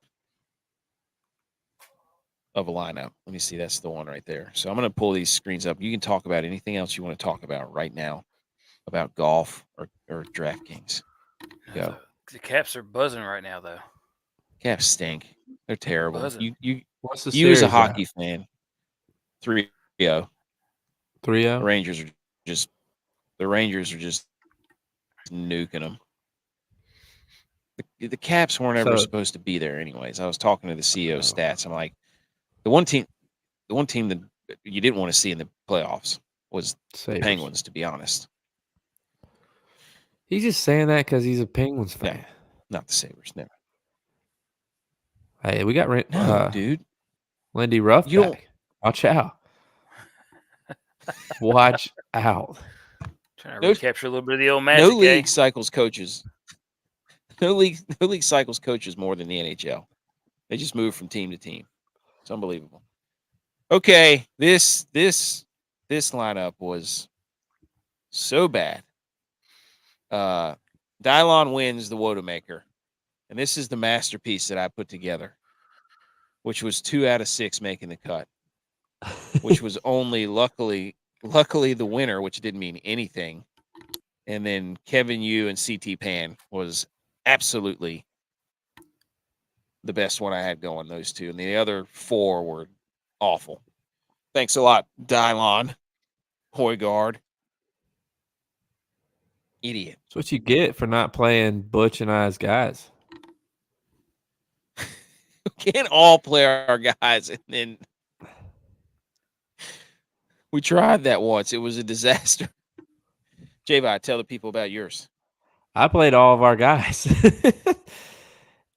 of a lineup. Let me see. That's the one right there. So I'm going to pull these screens up. You can talk about anything else you want to talk about right now about golf or DraftKings. Go. The Caps are buzzing right now, though. Caps stink. They're terrible. Buzzing. What's the You as a series hockey at? fan, 3-0. 3-0. The Rangers are just nuking them. The Caps weren't ever supposed to be there anyways. I was talking to the CEO stats. I'm like, the one team that you didn't want to see in the playoffs was the Penguins, to be honest. He's just saying that because he's a Penguins fan. No, not the Sabres. Never. Hey, we got dude. Lindy Ruff back. Watch out. Watch out. Trying to recapture a little bit of the old magic. No league cycles coaches. No league cycles coaches more than the NHL. They just move from team to team. It's unbelievable. Okay, this lineup was so bad. Dylon wins the Wodamaker, and this is the masterpiece that I put together, which was 2 out of 6 making the cut, which was only luckily the winner, which didn't mean anything. And then Kevin Yu and CT Pan was absolutely the best one I had going, those two. And the other 4 were awful. Thanks a lot, Dylon. Højgaard. Idiot. That's what you get for not playing Butch and I's guys. We can't all play our guys. And then we tried that once. It was a disaster. J-Vi, tell the people about yours. I played all of our guys.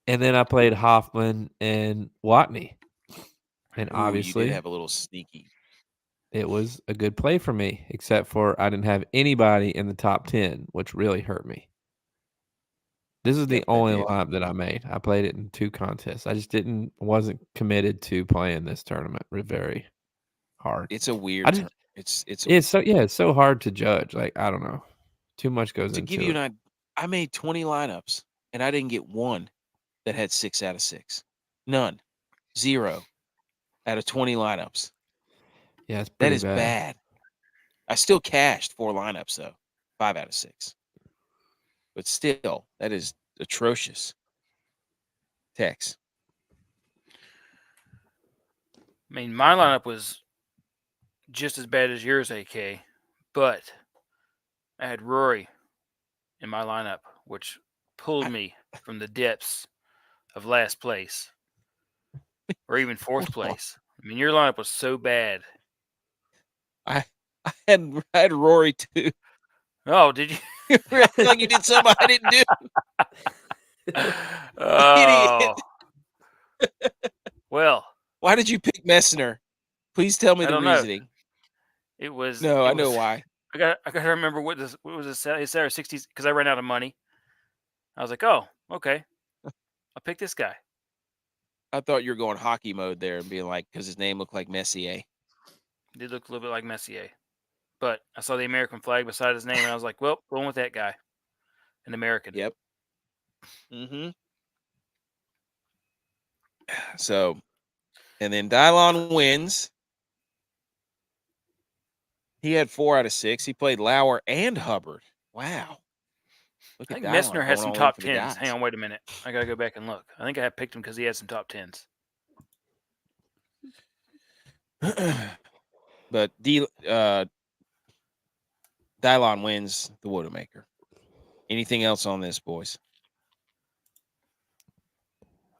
And then I played Hoffman and Watney. And obviously, you did have a little sneaky. It was a good play for me, except for I didn't have anybody in the top 10, which really hurt me. This is the only lineup that I made. I played it in 2 contests. I just wasn't committed to playing this tournament very hard. It's a weird it's so hard to judge. Like, I don't know. Too much goes into it. To give you an idea, I made 20 lineups, and I didn't get one that had 6 out of 6. None. 0 out of 20 lineups. Yeah, it's pretty bad. That is bad. I still cashed 4 lineups, though. 5 out of 6. But still, that is atrocious. Tex. I mean, my lineup was just as bad as yours, AK, but I had Rory in my lineup, which pulled me from the depths of last place or even 4th place. I mean, your lineup was so bad. I had Rory too. Oh, did you? Like you did something I didn't do. Oh. Well. Why did you pick Messner? Please tell me the reasoning. It was. No, I know why. I got to remember what was it? Saturday 60s because I ran out of money. I was like, oh, okay, I'll pick this guy. I thought you were going hockey mode there and being like, because his name looked like Messier. It did look a little bit like Messier. But I saw the American flag beside his name, and I was like, well, going with that guy. An American. Yep. Mm-hmm. So, and then Dylon wins. He had 4 out of 6. He played Lauer and Hubbard. Wow. I think Messner had some top 10s. Hang on, wait a minute. I got to go back and look. I think I had picked him because he had some top 10s. But Dylon wins the Wodamaker. Anything else on this, boys?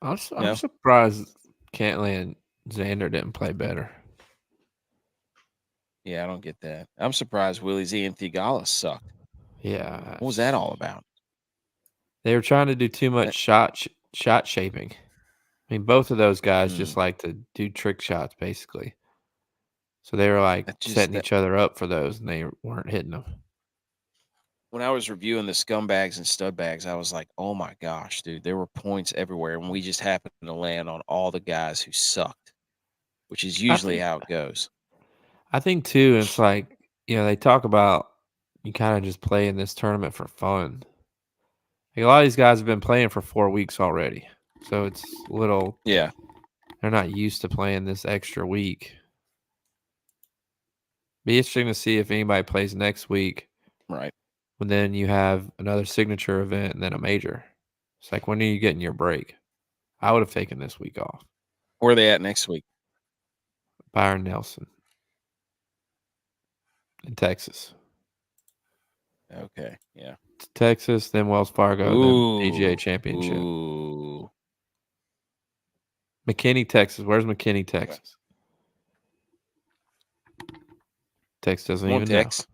I'm surprised Cantley and Xander didn't play better. Yeah, I don't get that. I'm surprised Willie Z and Thigala sucked. Yeah. What was that all about? They were trying to do too much shot shaping. I mean, both of those guys just like to do trick shots, basically. So they were like setting each other up for those, and they weren't hitting them. When I was reviewing the scumbags and stud bags, I was like, oh my gosh, dude, there were points everywhere, and we just happened to land on all the guys who sucked, which is usually how it goes. I think, too, it's like, they talk about you kind of just play in this tournament for fun. Like, a lot of these guys have been playing for 4 weeks already, so it's a little They're not used to playing this extra week. Be interesting to see if anybody plays next week. Right. And then you have another signature event and then a major. It's like, when are you getting your break? I would have taken this week off. Where are they at next week? Byron Nelson in Texas. Okay. Yeah. Texas, then Wells Fargo, then PGA Championship. Ooh. McKinney, Texas. Where's McKinney, Texas? Tex doesn't even Tex.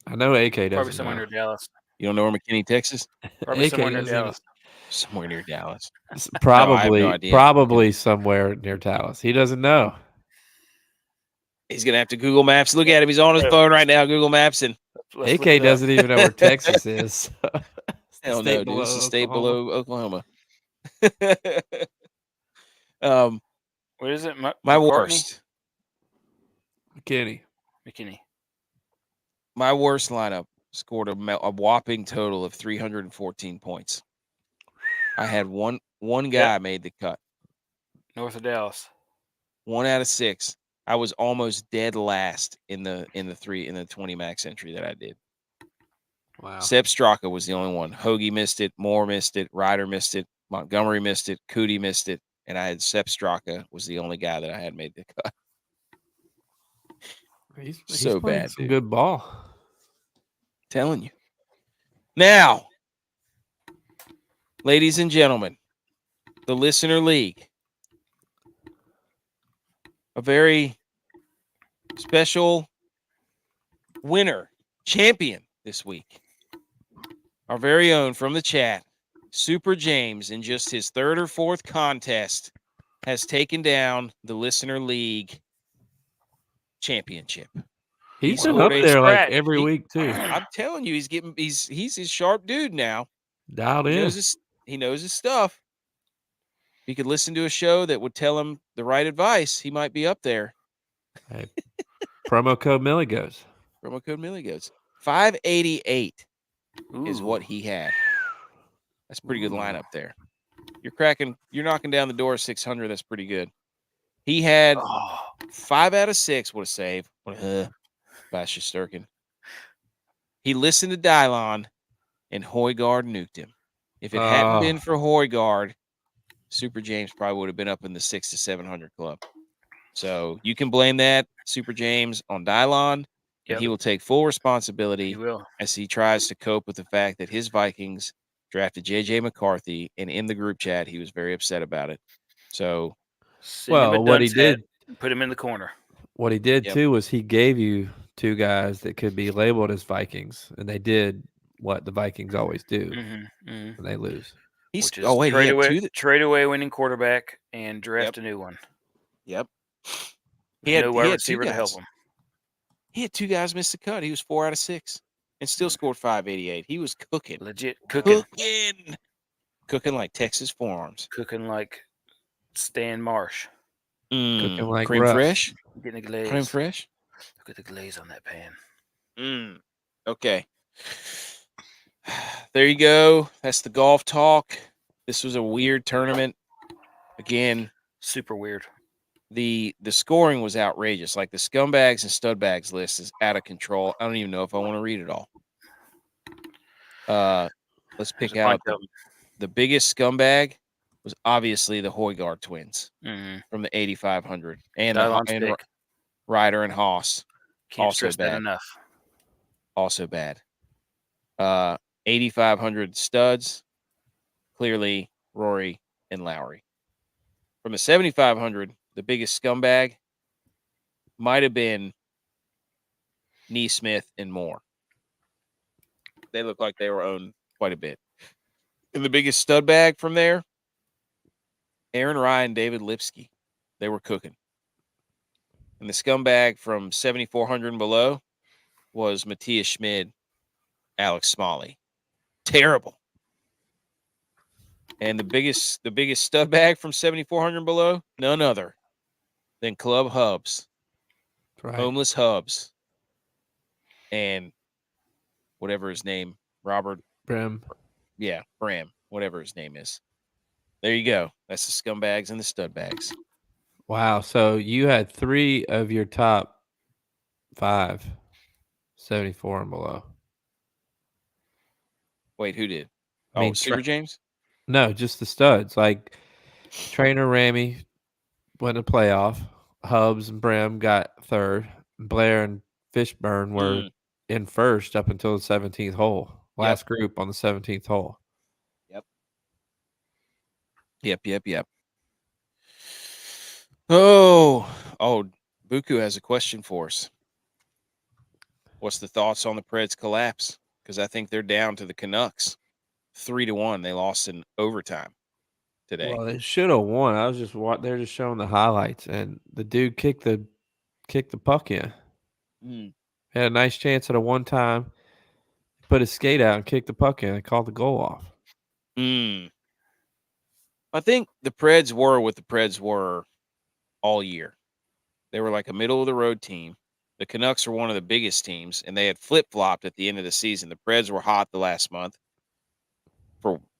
know. I know AK doesn't Probably somewhere know. near Dallas. You don't know where McKinney, Texas? Probably AK somewhere near doesn't even- Dallas. Somewhere near Dallas. Probably, I have no idea. probably somewhere near Dallas. He doesn't know. He's gonna have to Google Maps. Look at him. He's on his phone right now. Google Maps and Let's look AK it up. doesn't even know where Texas is. hell no, dude. It's the state below Oklahoma. What is it? My McCartney? worst. McKinney. My worst lineup scored a whopping total of 314 points. I had one guy made the cut. North of Dallas. 1 out of 6. I was almost dead last in the 20 max entry that I did. Wow. Seb Straka was the only one. Hoagie missed it. Moore missed it. Ryder missed it. Montgomery missed it. Cootie missed it. And I had Seb Straka was the only guy that I had made the cut. He's so playing bad, some dude. good ball. Telling you. Now, ladies and gentlemen, the Listener League. A very special winner, champion this week. Our very own from the chat, Super James, in just his 3rd or 4th contest, has taken down the Listener League championship. He's He been up scored a there like scratch. every week too. I'm telling you, he's a sharp dude now. Dialed He in. knows his stuff. If he could listen to a show that would tell him the right advice, he might be up there. Hey, promo code Millie goes. Promo code Millie goes. 588 is what Ooh. he had. That's a pretty good lineup there. You're knocking down the door of 600. That's pretty good. He had 5 out of 6. What a save. Bash Sturkin. He listened to Dylon, and Højgaard nuked him. If it hadn't been for Højgaard, Super James probably would have been up in the 600 to 700 club. So you can blame that, Super James, on Dylon, and he will take full responsibility as he tries to cope with the fact that his Vikings drafted J.J. McCarthy, and in the group chat, he was very upset about it. So, what he did, put him in the corner. What he did too was he gave you 2 guys that could be labeled as Vikings, and they did what the Vikings always do, and they lose. Trade away winning quarterback and draft a new one. Yep. He had no wide receiver to help him. He had 2 guys miss the cut. He was 4 out of 6 and still scored 588. He was cooking. Legit cooking. Cooking like Texas forearms. Cooking like Stan Marsh. Cooking like cream Russ. fresh. Getting the glaze. Cream fresh. Look at the glaze on that pan. Okay. There you go. That's the golf talk. This was a weird tournament. Again, super weird. The scoring was outrageous. Like the scumbags and studbags list is out of control. I don't even know if I want to read it all. Let's pick out the biggest scumbag was obviously the Højgaard twins from the 8,500 and the Ryder and Haas. Can't also stress bad. that enough. Also bad. 8,500 studs. Clearly Rory and Lowry. From the 7,500, the biggest scumbag might have been Neesmith and Moore. They look like they were owned quite a bit. And the biggest stud bag from there, Aaron Ryan, David Lipsky. They were cooking. And the scumbag from 7,400 and below was Matthias Schmid, Alex Smalley. Terrible. And the biggest stud bag from 7,400 and below, none other than Club Hubs. Right. Homeless Hubs. And whatever his name, Robert Brim. Yeah, Bram, whatever his name is. There you go. That's the scumbags and the stud bags. Wow. So you had 3 of your top 5, 74 and below. Wait, who did? I mean, Super James? No, just the studs. Like Trainer Ramey went to playoff. Hubs and Brim got 3rd. Blair and Fishburne were in 1st up until the 17th hole. Last group on the 17th hole. Yep. Oh, Buku has a question for us. What's the thoughts on the Preds collapse? Because I think they're down to the Canucks 3-1. They lost in overtime today. Well, they should have won. I was just they're just showing the highlights, and the dude kicked the puck in. Had a nice chance at a one time, put his skate out and kicked the puck in and called the goal off. I think the Preds were what the Preds were all year. They were like a middle of the road team. The Canucks are one of the biggest teams, and they had flip flopped at the end of the season. The Preds were hot the last month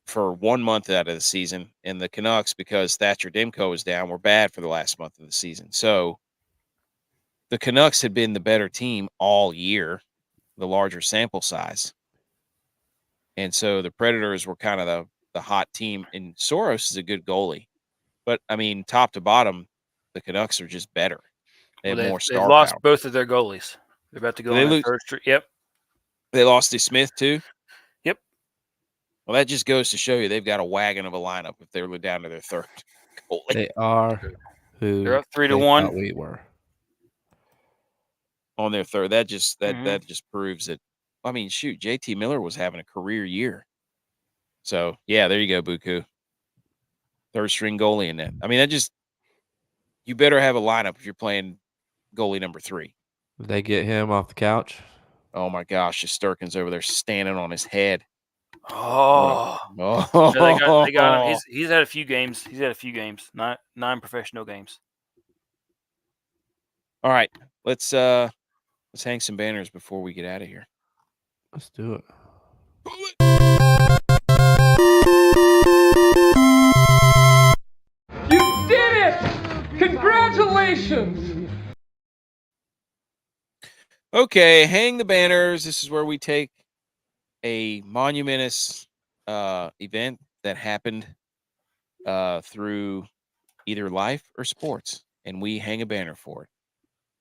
for 1 month out of the season, and the Canucks, because Thatcher Demko was down, were bad for the last month of the season. So the Canucks had been the better team all year, the larger sample size. And so the Predators were kind of the hot team, and Soros is a good goalie. But, I mean, top to bottom, the Canucks are just better. They have more star They've lost power. both of their goalies. They're about to go on their 3rd streak. Yep. They lost to Smith, too? Yep. Well, that just goes to show you they've got a wagon of a lineup if they're down to their 3rd goalie. They are who they're up 3-1. We were on their 3rd. That just proves that. I mean, shoot, JT Miller was having a career year. So yeah, there you go, Buku. 3rd string goalie in that. I mean, you better have a lineup if you're playing goalie number 3. Did they get him off the couch? Oh my gosh, Sturkin's over there standing on his head. Oh, no, they got him. He's had a few games. He's had a few games. 9 professional games. All right, let's hang some banners before we get out of here. Let's do it. You did it! Congratulations! Okay, hang the banners. This is where we take a monumentous event that happened through either life or sports, and we hang a banner for it.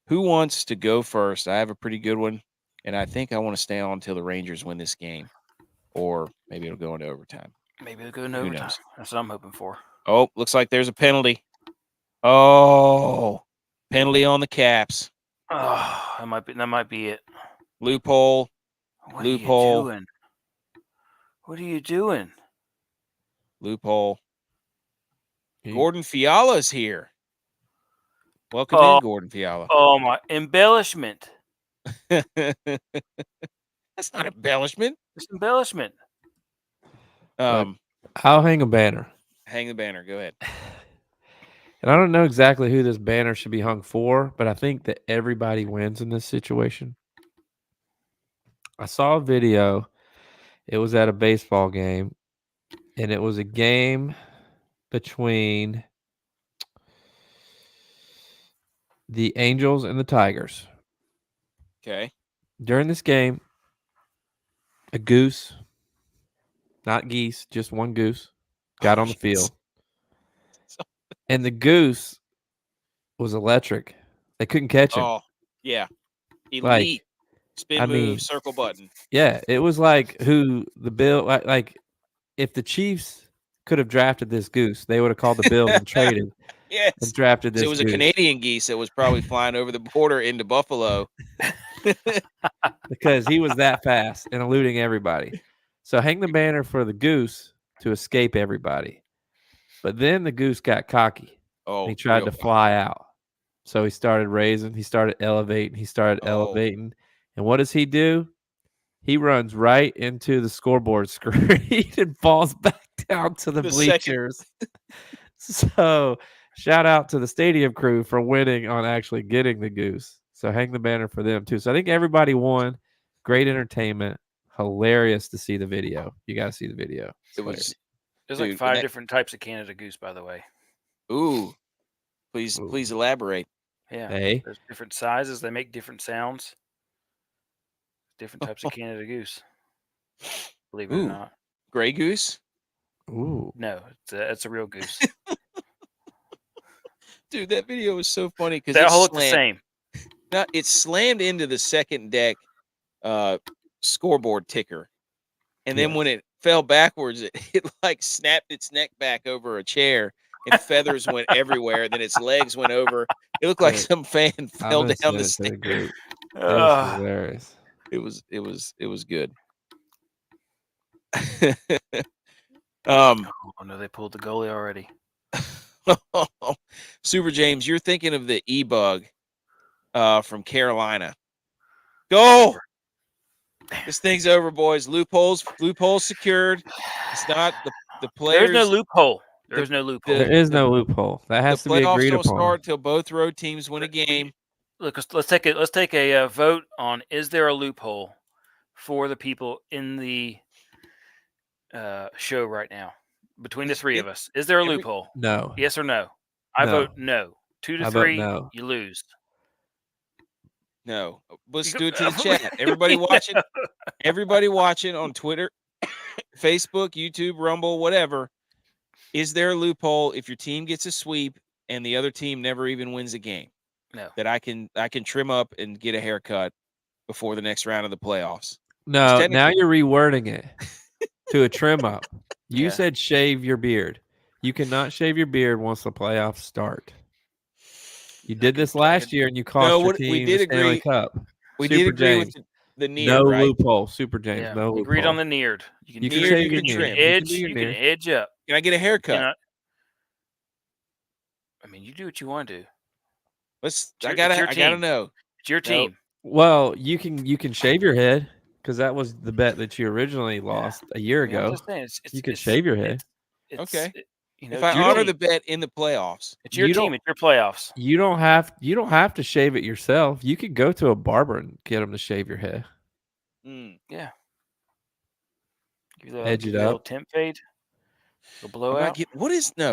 Who wants to go first? I have a pretty good one, and I think I want to stay on until the Rangers win this game, or maybe it'll go into overtime. Maybe it'll go into overtime. Knows? That's what I'm hoping for. Oh, looks like there's a penalty. Oh, penalty on the Caps. Oh, that might be it. Loophole. What are you doing? What are you doing? Loophole. Gordon Fiala's here. Welcome in, Gordon Fiala. Oh, my. Embellishment. That's not embellishment. It's embellishment. I'll hang a banner. Hang the banner. Go ahead. And I don't know exactly who this banner should be hung for, but I think that everybody wins in this situation. I saw a video. It was at a baseball game, and it was a game between the Angels and the Tigers. Okay. During this game, a goose, not geese, just one goose, got on the field. And the goose was electric. They couldn't catch him. Oh, yeah. Elite. Spin move, circle button. Yeah, it was like who the Bill, like if the Chiefs could have drafted this goose, they would have called the Bills and traded. Yes. And drafted this It was goose. A Canadian geese that was probably flying over the border into Buffalo. Because he was that fast and eluding everybody. So hang the banner for the goose to escape everybody. But then the goose got cocky. Oh, he tried to fly out. So he started raising. He started elevating. Elevating. And what does he do? He runs right into the scoreboard screen and falls back down to the bleachers. So shout out to the stadium crew for winning on actually getting the goose. So hang the banner for them too. So I think everybody won. Great entertainment. Hilarious to see the video. You got to see the video. There's like 5 different types of Canada goose, by the way. Ooh. Please elaborate. Yeah. Hey. There's different sizes. They make different sounds. Different types of Canada Goose. Believe it or not. Gray goose? Ooh. No, it's a real goose. Dude, that video was so funny because They all look the same. No, it slammed into the second deck scoreboard ticker. And then when it fell backwards, it like snapped its neck back over a chair and feathers went everywhere. Then its legs went over. It looked like some fan fell down the stairs. It was hilarious. It was good. Oh no, they pulled the goalie already. Super James, you're thinking of the E-Bug from Carolina. Go! This thing's over, boys. Loopholes secured. It's not the players. There's no loophole. There's no loophole. There is no loophole. That has to be agreed upon. The playoffs don't start till both road teams win a game. Look, let's take a vote on: is there a loophole for the people in the show right now between the three of us? Is there a loophole? No. Yes or no? I vote no. 2 to 3, no. you lose. No. Let's do it to the chat. Everybody watching. Everybody watching on Twitter, Facebook, YouTube, Rumble, whatever. Is there a loophole if your team gets a sweep and the other team never even wins a game? No. That I can trim up and get a haircut before the next round of the playoffs. No, now you're rewording it to a trim up. You said shave your beard. You cannot shave your beard once the playoffs start. You did this last year and you cost your team the Stanley Cup. We did agree with the neared, no right? loophole, Super James. Yeah, no we agreed loophole. on the neared. You can shave your trim. You can edge up. Can I get a haircut? I mean, you do what you want to do. I gotta know. It's your team. Well, you can shave your head because that was the bet that you originally lost a year ago. I'm just saying, you can shave your head. Okay. If I honor the bet in the playoffs, it's your team. It's your playoffs. You don't have to shave it yourself. You could go to a barber and get them to shave your head. Yeah. Edge it up. Temp fade. The blowout.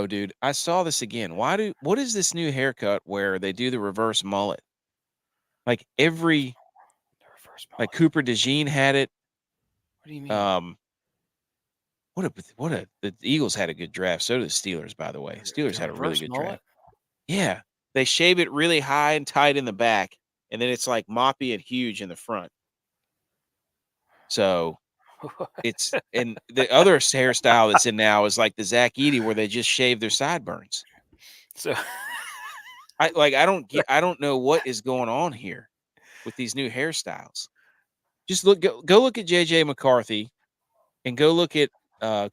Dude? I saw this again. What is this new haircut where they do the reverse mullet? Like like Cooper DeJean had it. What do you mean? The Eagles had a good draft. So did the Steelers, by the way. Steelers had a really good draft. Yeah. They shave it really high and tight in the back, and then it's like moppy and huge in the front. So it's and the other hairstyle that's in now is like the Zach Edey where they just shave their sideburns. So I don't know what is going on here with these new hairstyles. Just go look at JJ McCarthy and go look at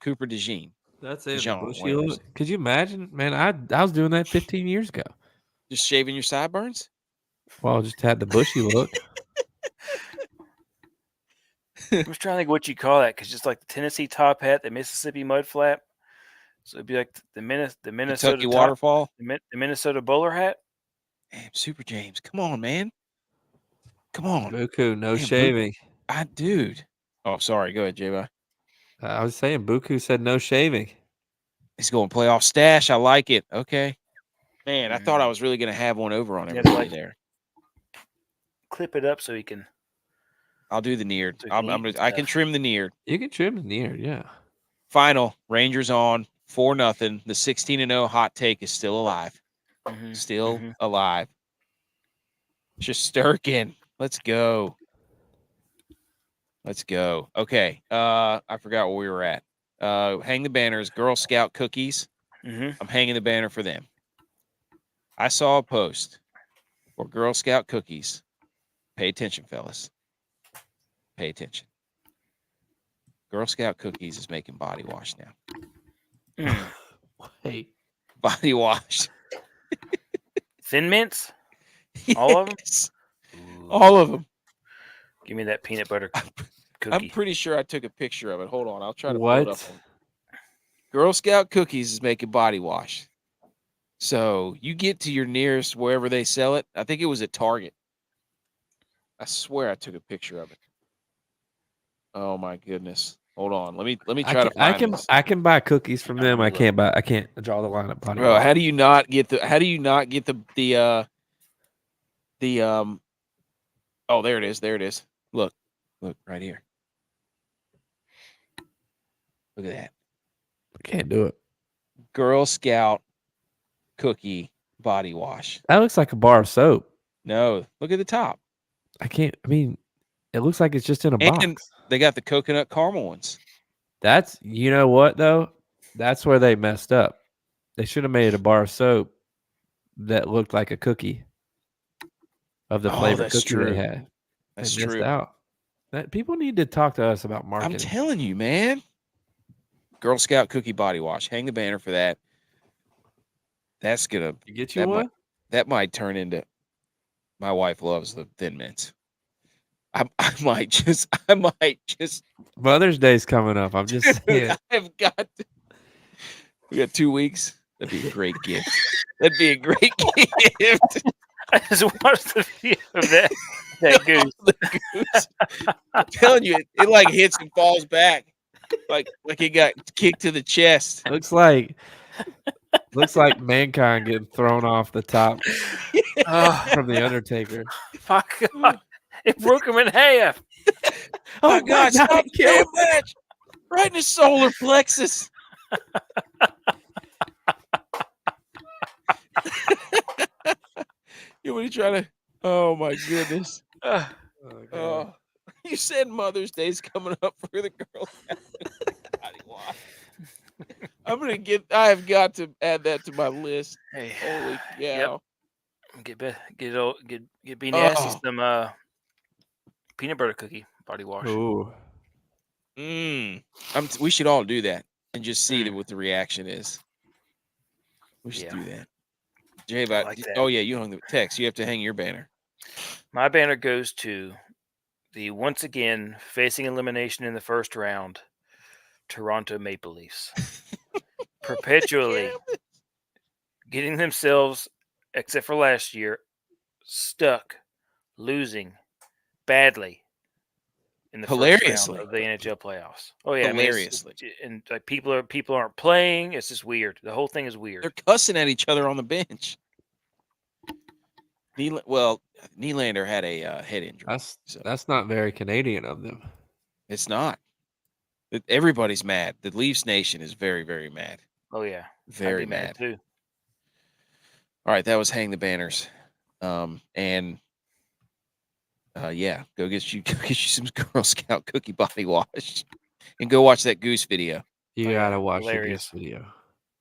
Cooper DeJean. That's it. Could you imagine, man? I was doing that 15 years ago. Just shaving your sideburns? Well, just had the bushy look. I'm just trying to think what you call that, because just like the Tennessee top hat, the Mississippi mud flap, so it'd be like the Minnesota Kentucky waterfall, the Minnesota bowler hat. Damn, Super James, come on, man, come on. Buku, no shaving. Dude. Oh, sorry. Go ahead, J-Bye. I was saying Buku said no shaving. He's going playoff stash. I like it. Okay, man. I thought I was really going to have one over on everybody there. Clip it up so he can. I'll do the neared. I can trim the neared. You can trim the neared, yeah. Final Rangers on 4-0. The 16-0 hot take is still alive. Still alive. Shesterkin. Let's go. Let's go. Okay. I forgot where we were at. Hang the banners. Girl Scout cookies. I'm hanging the banner for them. I saw a post for Girl Scout cookies. Pay attention, fellas. Pay attention. Girl Scout cookies is making body wash now. Wait. Body wash. Thin mints? All of them? All of them. Give me that peanut butter cookie. I'm pretty sure I took a picture of it. Hold on. I'll try to pull it up. Girl Scout cookies is making body wash. So you get to your nearest wherever they sell it. I think it was at Target. I swear I took a picture of it. Oh, my goodness. Hold on. Let me try to find this. I can buy cookies from them. I can't draw the line at Bodywash. Bro, how do you not get the oh, there it is. There it is. Look right here. Look at that. I can't do it. Girl Scout cookie body wash. That looks like a bar of soap. No, look at the top. I mean, it looks like it's just in a box. And they got the coconut caramel ones. That's, you know what, though? That's where they messed up. They should have made a bar of soap that looked like a cookie of the flavor cookie they had. That's they missed true. out. People need to talk to us about marketing. I'm telling you, man. Girl Scout cookie body wash. Hang the banner for that. That's gonna get you one. That might turn into. My wife loves the Thin Mints. I might just. Mother's Day's coming up. I'm just saying. I've got. We got 2 weeks. That'd be a great gift. That'd be a great gift. I just watched the video of that goose. The goose. I'm telling you, it like hits and falls back, like it got kicked to the chest. Looks like Mankind getting thrown off the top from the Undertaker. My God, it broke him in half. Oh God! Stop the match! Right in his solar plexus. You want to try to? Oh my goodness! You said Mother's Day's coming up for the girls. I have got to add that to my list. Hey, holy cow! Yep. Get be nasty some peanut butter cookie body wash. Ooh. We should all do that and just see what the reaction is. We should do that. Jay, oh yeah, you hung the text. You have to hang your banner. My banner goes to the once again facing elimination in the first round, Toronto Maple Leafs. Perpetually getting themselves, except for last year, stuck losing badly in the first round of the NHL playoffs. Oh yeah, hilariously. And like people aren't playing. It's just weird. The whole thing is weird. They're cussing at each other on the bench. Nylander had a head injury. That's not very Canadian of them. It's not. Everybody's mad. The Leafs Nation is very, very mad. Oh yeah, very mad too. All right, that was hang the banners, yeah, go get you some Girl Scout cookie body wash, and go watch that goose video. You gotta watch the goose video.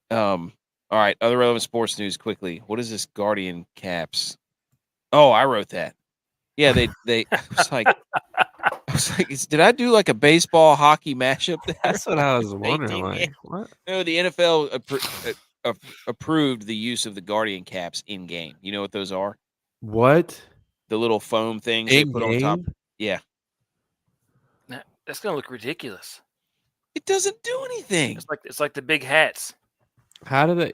All right, other relevant sports news quickly. What is this Guardian Caps? Oh, I wrote that. Yeah, they. I was like, did I do like a baseball hockey mashup there? That's what I was wondering. Like, what? No, the NFL approved the use of the Guardian Caps in game. You know what those are? What? The little foam things they put on top. Yeah. That's gonna look ridiculous. It doesn't do anything. It's like the big hats. How do they?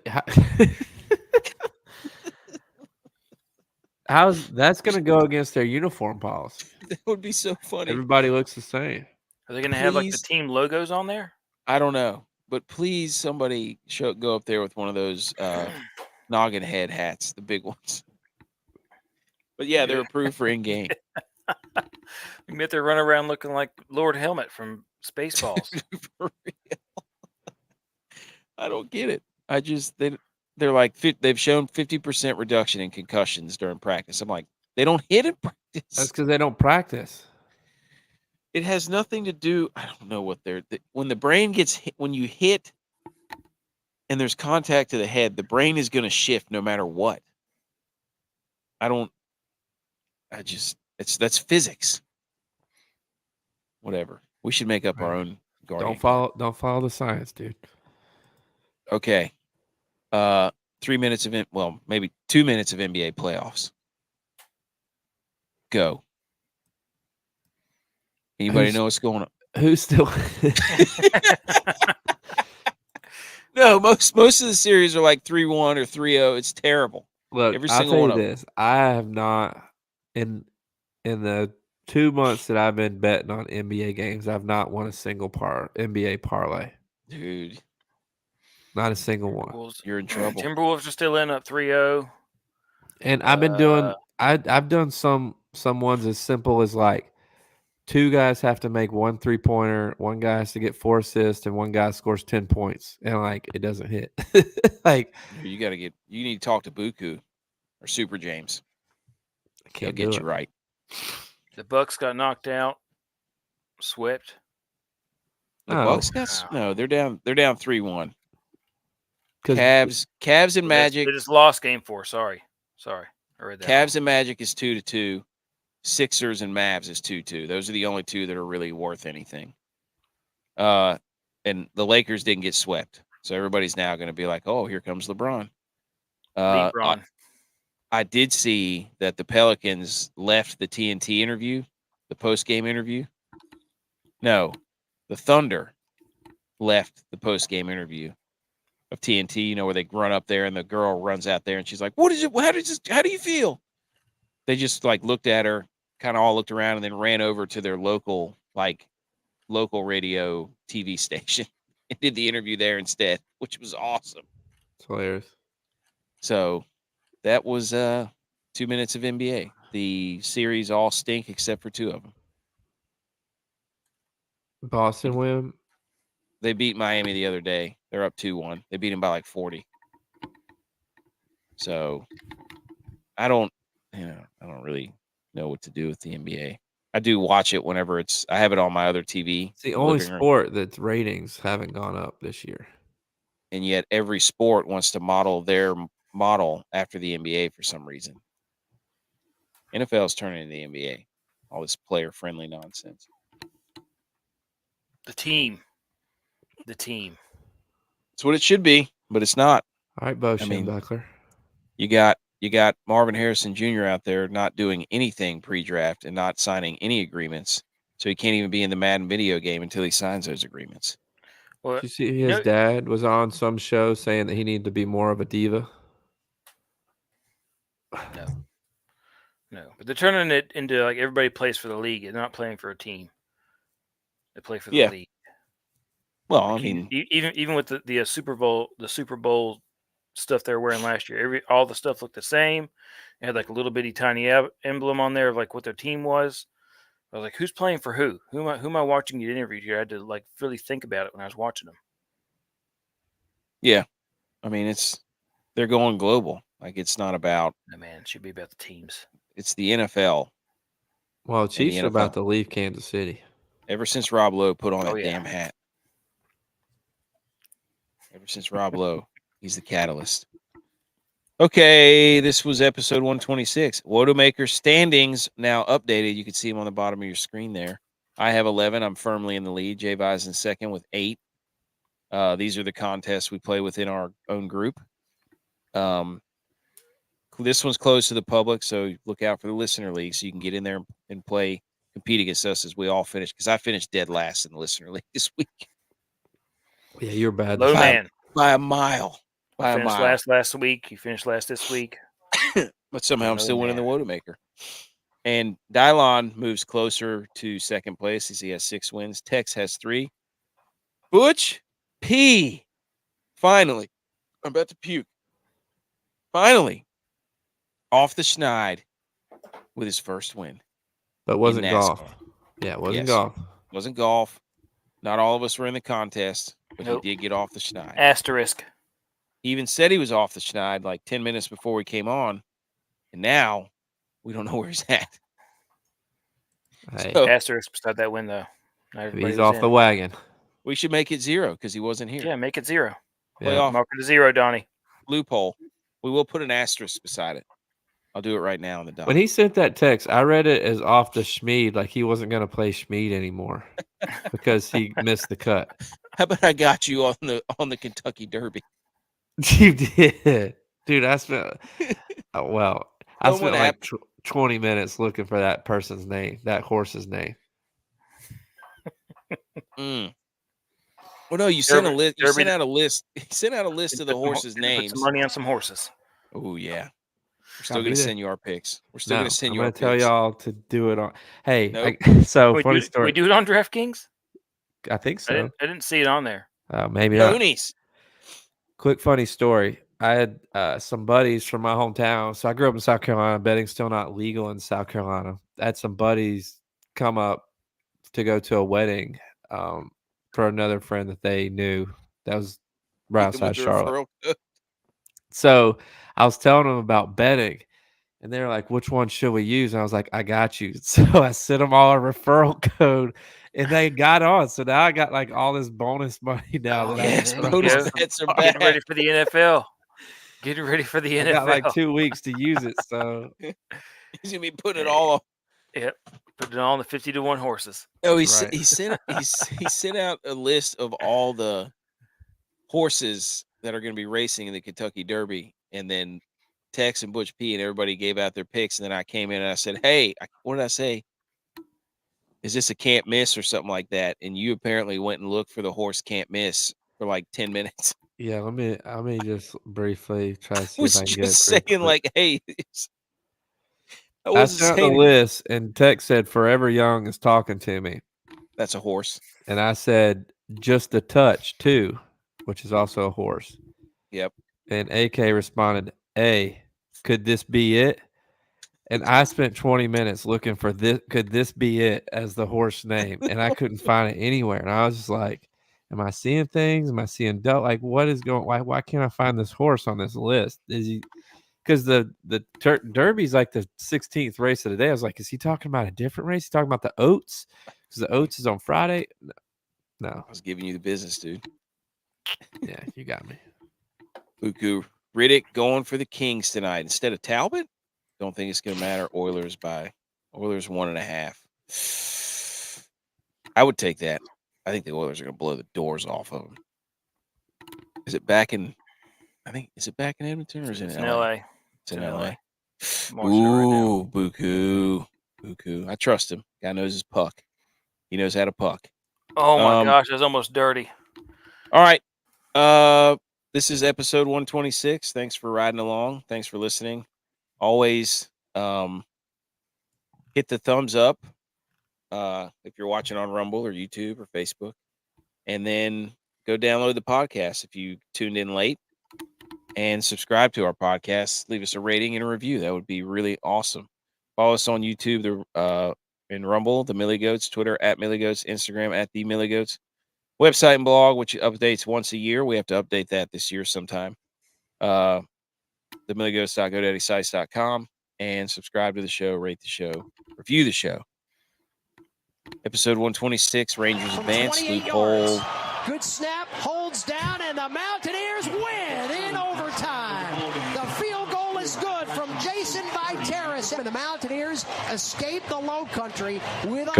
How's that's going to go against their uniform policy? That would be so funny. Everybody looks the same. Are they going to have like the team logos on there? I don't know, but please, somebody go up there with one of those noggin head hats, the big ones. But yeah, they're approved for in game. You bet they run around looking like Lord Helmet from Spaceballs. For real. I don't get it. They're like they've shown 50% reduction in concussions during practice. I'm like, they don't hit in practice. That's because they don't practice. It has nothing to do. I don't know what when the brain gets hit, when you hit and there's contact to the head, the brain is going to shift no matter what. That's physics. Whatever. We should make up our own Guardian. Don't follow the science, dude. Okay. 3 minutes of maybe 2 minutes of NBA playoffs. Go. Anybody know what's going on? Who's still? No, most of the series are like 3-1 or 3-0. It's terrible. Look, every I'll single tell one you of them. this. I have not in the 2 months that I've been betting on NBA games, I've not won a single NBA parlay. Dude, not a single one. You're in trouble. Timberwolves are still in up 3-0. And I've been doing I've done some ones as simple as like 2 guys have to make 1 3-pointer, 1 guy has to get 4 assists, and 1 guy scores 10 points, and like it doesn't hit. Like you need to talk to Buku or Super James. They'll get you right. The Bucks got knocked out, swept. The Bucks no, they're down 3-1. Cavs and Magic. They just lost game 4. Sorry. I read that. Cavs and Magic is 2-2. Sixers and Mavs is 2-2. Those are the only 2 that are really worth anything. And the Lakers didn't get swept. So everybody's now going to be like, oh, here comes LeBron. I did see that the Pelicans left the TNT interview, the post-game interview. No, the Thunder left the post-game interview of TNT, where they run up there and the girl runs out there and she's like, what is it? How do you feel? They just like looked at her, kind of all looked around and then ran over to their local radio TV station and did the interview there instead, which was awesome. It's hilarious. So that was 2 minutes of NBA. The series all stink except for 2 of them. Boston win. They beat Miami the other day. They're up 2-1. They beat them by like 40. So I don't really know what to do with the NBA. I do watch it whenever I have it on my other TV. It's the only sport that's ratings haven't gone up this year. And yet every sport wants to model their model after the NBA for some reason. NFL is turning into the NBA. All this player-friendly nonsense. The team. It's what it should be, but it's not. All right, Bo Schembechler. You got Marvin Harrison Jr. out there not doing anything pre-draft and not signing any agreements, so he can't even be in the Madden video game until he signs those agreements. Well, did you see his dad was on some show saying that he needed to be more of a diva? No, but they're turning it into like everybody plays for the league. They're not playing for a team. They play for the league. Well, like even with the Super Bowl stuff they were wearing last year, all the stuff looked the same. It had like a little bitty tiny emblem on there of like what their team was. I was like, who's playing for who? Who am I watching get interviewed here? I had to like really think about it when I was watching them. Yeah, I mean they're going global. Like it's not about. No, man, it should be about the teams. It's the NFL. Well, Chiefs are about to leave Kansas City. Ever since Rob Lowe put on that damn hat. Ever since Rob Lowe, he's the catalyst. Okay, this was episode 126. Wodamaker standings now updated. You can see them on the bottom of your screen there. I have 11. I'm firmly in the lead. J-Vi's in second with 8. These are the contests we play within our own group. This one's closed to the public, so look out for the listener league so you can get in there and compete against us as we all finish. Because I finished dead last in the listener league this week. Yeah, you're bad. Low man. By a mile. I finished last week. You finished last this week. But somehow I'm still winning the Wodamaker. And Dylon moves closer to second place as he has 6 wins. Tex has 3. Butch P. Finally. I'm about to puke. Finally. Off the schneid with his first win. But wasn't golf. Yeah, it wasn't golf. Wasn't golf. Not all of us were in the contest, but he did get off the schneid. Asterisk. He even said he was off the schneid like 10 minutes before we came on, and now we don't know where he's at. Hey. So, asterisk beside that win, though. He's off the wagon. We should make it 0 because he wasn't here. Yeah, make it 0. Playoff. Mark it to 0, Donnie. Loophole. We will put an asterisk beside it. I'll do it right now in the doc. When he sent that text, I read it as off the Schmied, like he wasn't going to play Schmied anymore because he missed the cut. How about I got you on the Kentucky Derby? You did, dude. I spent like 20 minutes looking for that person's name, that horse's name. Well, no, you sent a list. You sent out a list of the horses' names. Put some money on some horses. Oh yeah. We're still going to send you our picks. We're still going to send you our picks. I'm going to tell y'all to do it on. Hey, nope. Funny story. We do it on DraftKings? I think so. I didn't see it on there. Maybe not. Ponies. Quick funny story. I had some buddies from my hometown. So I grew up in South Carolina. Betting's still not legal in South Carolina. I had some buddies come up to go to a wedding for another friend that they knew that was right outside Charlotte. So I was telling them about betting, and they were like, which one should we use? And I was like, I got you. So I sent them all a referral code, and they got on. So now I got like all this bonus money now. Bonus bets are back. Getting ready for the NFL. Getting ready for the NFL. I got like 2 weeks to use it. So he's going to be putting it all on. Yep. Put it on the 50-1 horses. Oh, he sent out a list of all the horses that are going to be racing in the Kentucky Derby, and then Tex and Butch P and everybody gave out their picks, and then I came in and I said, "Hey, what did I say? Is this a can't miss or something like that?" And you apparently went and looked for the horse can't miss for like 10 minutes. Yeah, let me just briefly try to see if I can get it. Saying like, "Hey." I sent the list, and Tex said Forever Young is talking to me. That's a horse. And I said Just a Touch too, which is also a horse. Yep. And AK responded, "Hey, could this be it?" And I spent 20 minutes looking for this. Could this be it as the horse name? And I couldn't find it anywhere. And I was just like, "Am I seeing things? Am I seeing dope? Like, what is going? Why can't I find this horse on this list? Is he?" Because the Derby's like the 16th race of the day. I was like, is he talking about a different race? He's talking about the Oats? Because the Oats is on Friday? No. I was giving you the business, dude. Yeah, you got me. Buku. Riddick going for the Kings tonight instead of Talbot? Don't think it's going to matter. Oilers 1.5. I would take that. I think the Oilers are going to blow the doors off of them. Is it back in Edmonton or is it in LA? It's in LA. Ooh, right Buku. I trust him. Guy knows his puck. He knows how to puck. Oh my gosh, that's almost dirty. All right. This is episode 126. Thanks for riding along. Thanks for listening. Always hit the thumbs up if you're watching on Rumble or YouTube or Facebook. And then go download the podcast if you tuned in late. And subscribe to our podcast. Leave us a rating and a review. That would be really awesome. Follow us on YouTube, and Rumble, the Millie Goats, Twitter @Millie Goats, Instagram @The Millie Goats, website and blog, which updates once a year. We have to update that this year sometime. TheMillieGoats.GoDaddySites.com, and subscribe to the show, rate the show, review the show. Episode 126, Rangers advance. Loophole. Good snap, holds down, and the Mountaineers win in overtime. The field goal is good from Jason Viteris, and the Mountaineers escape the Low Country with a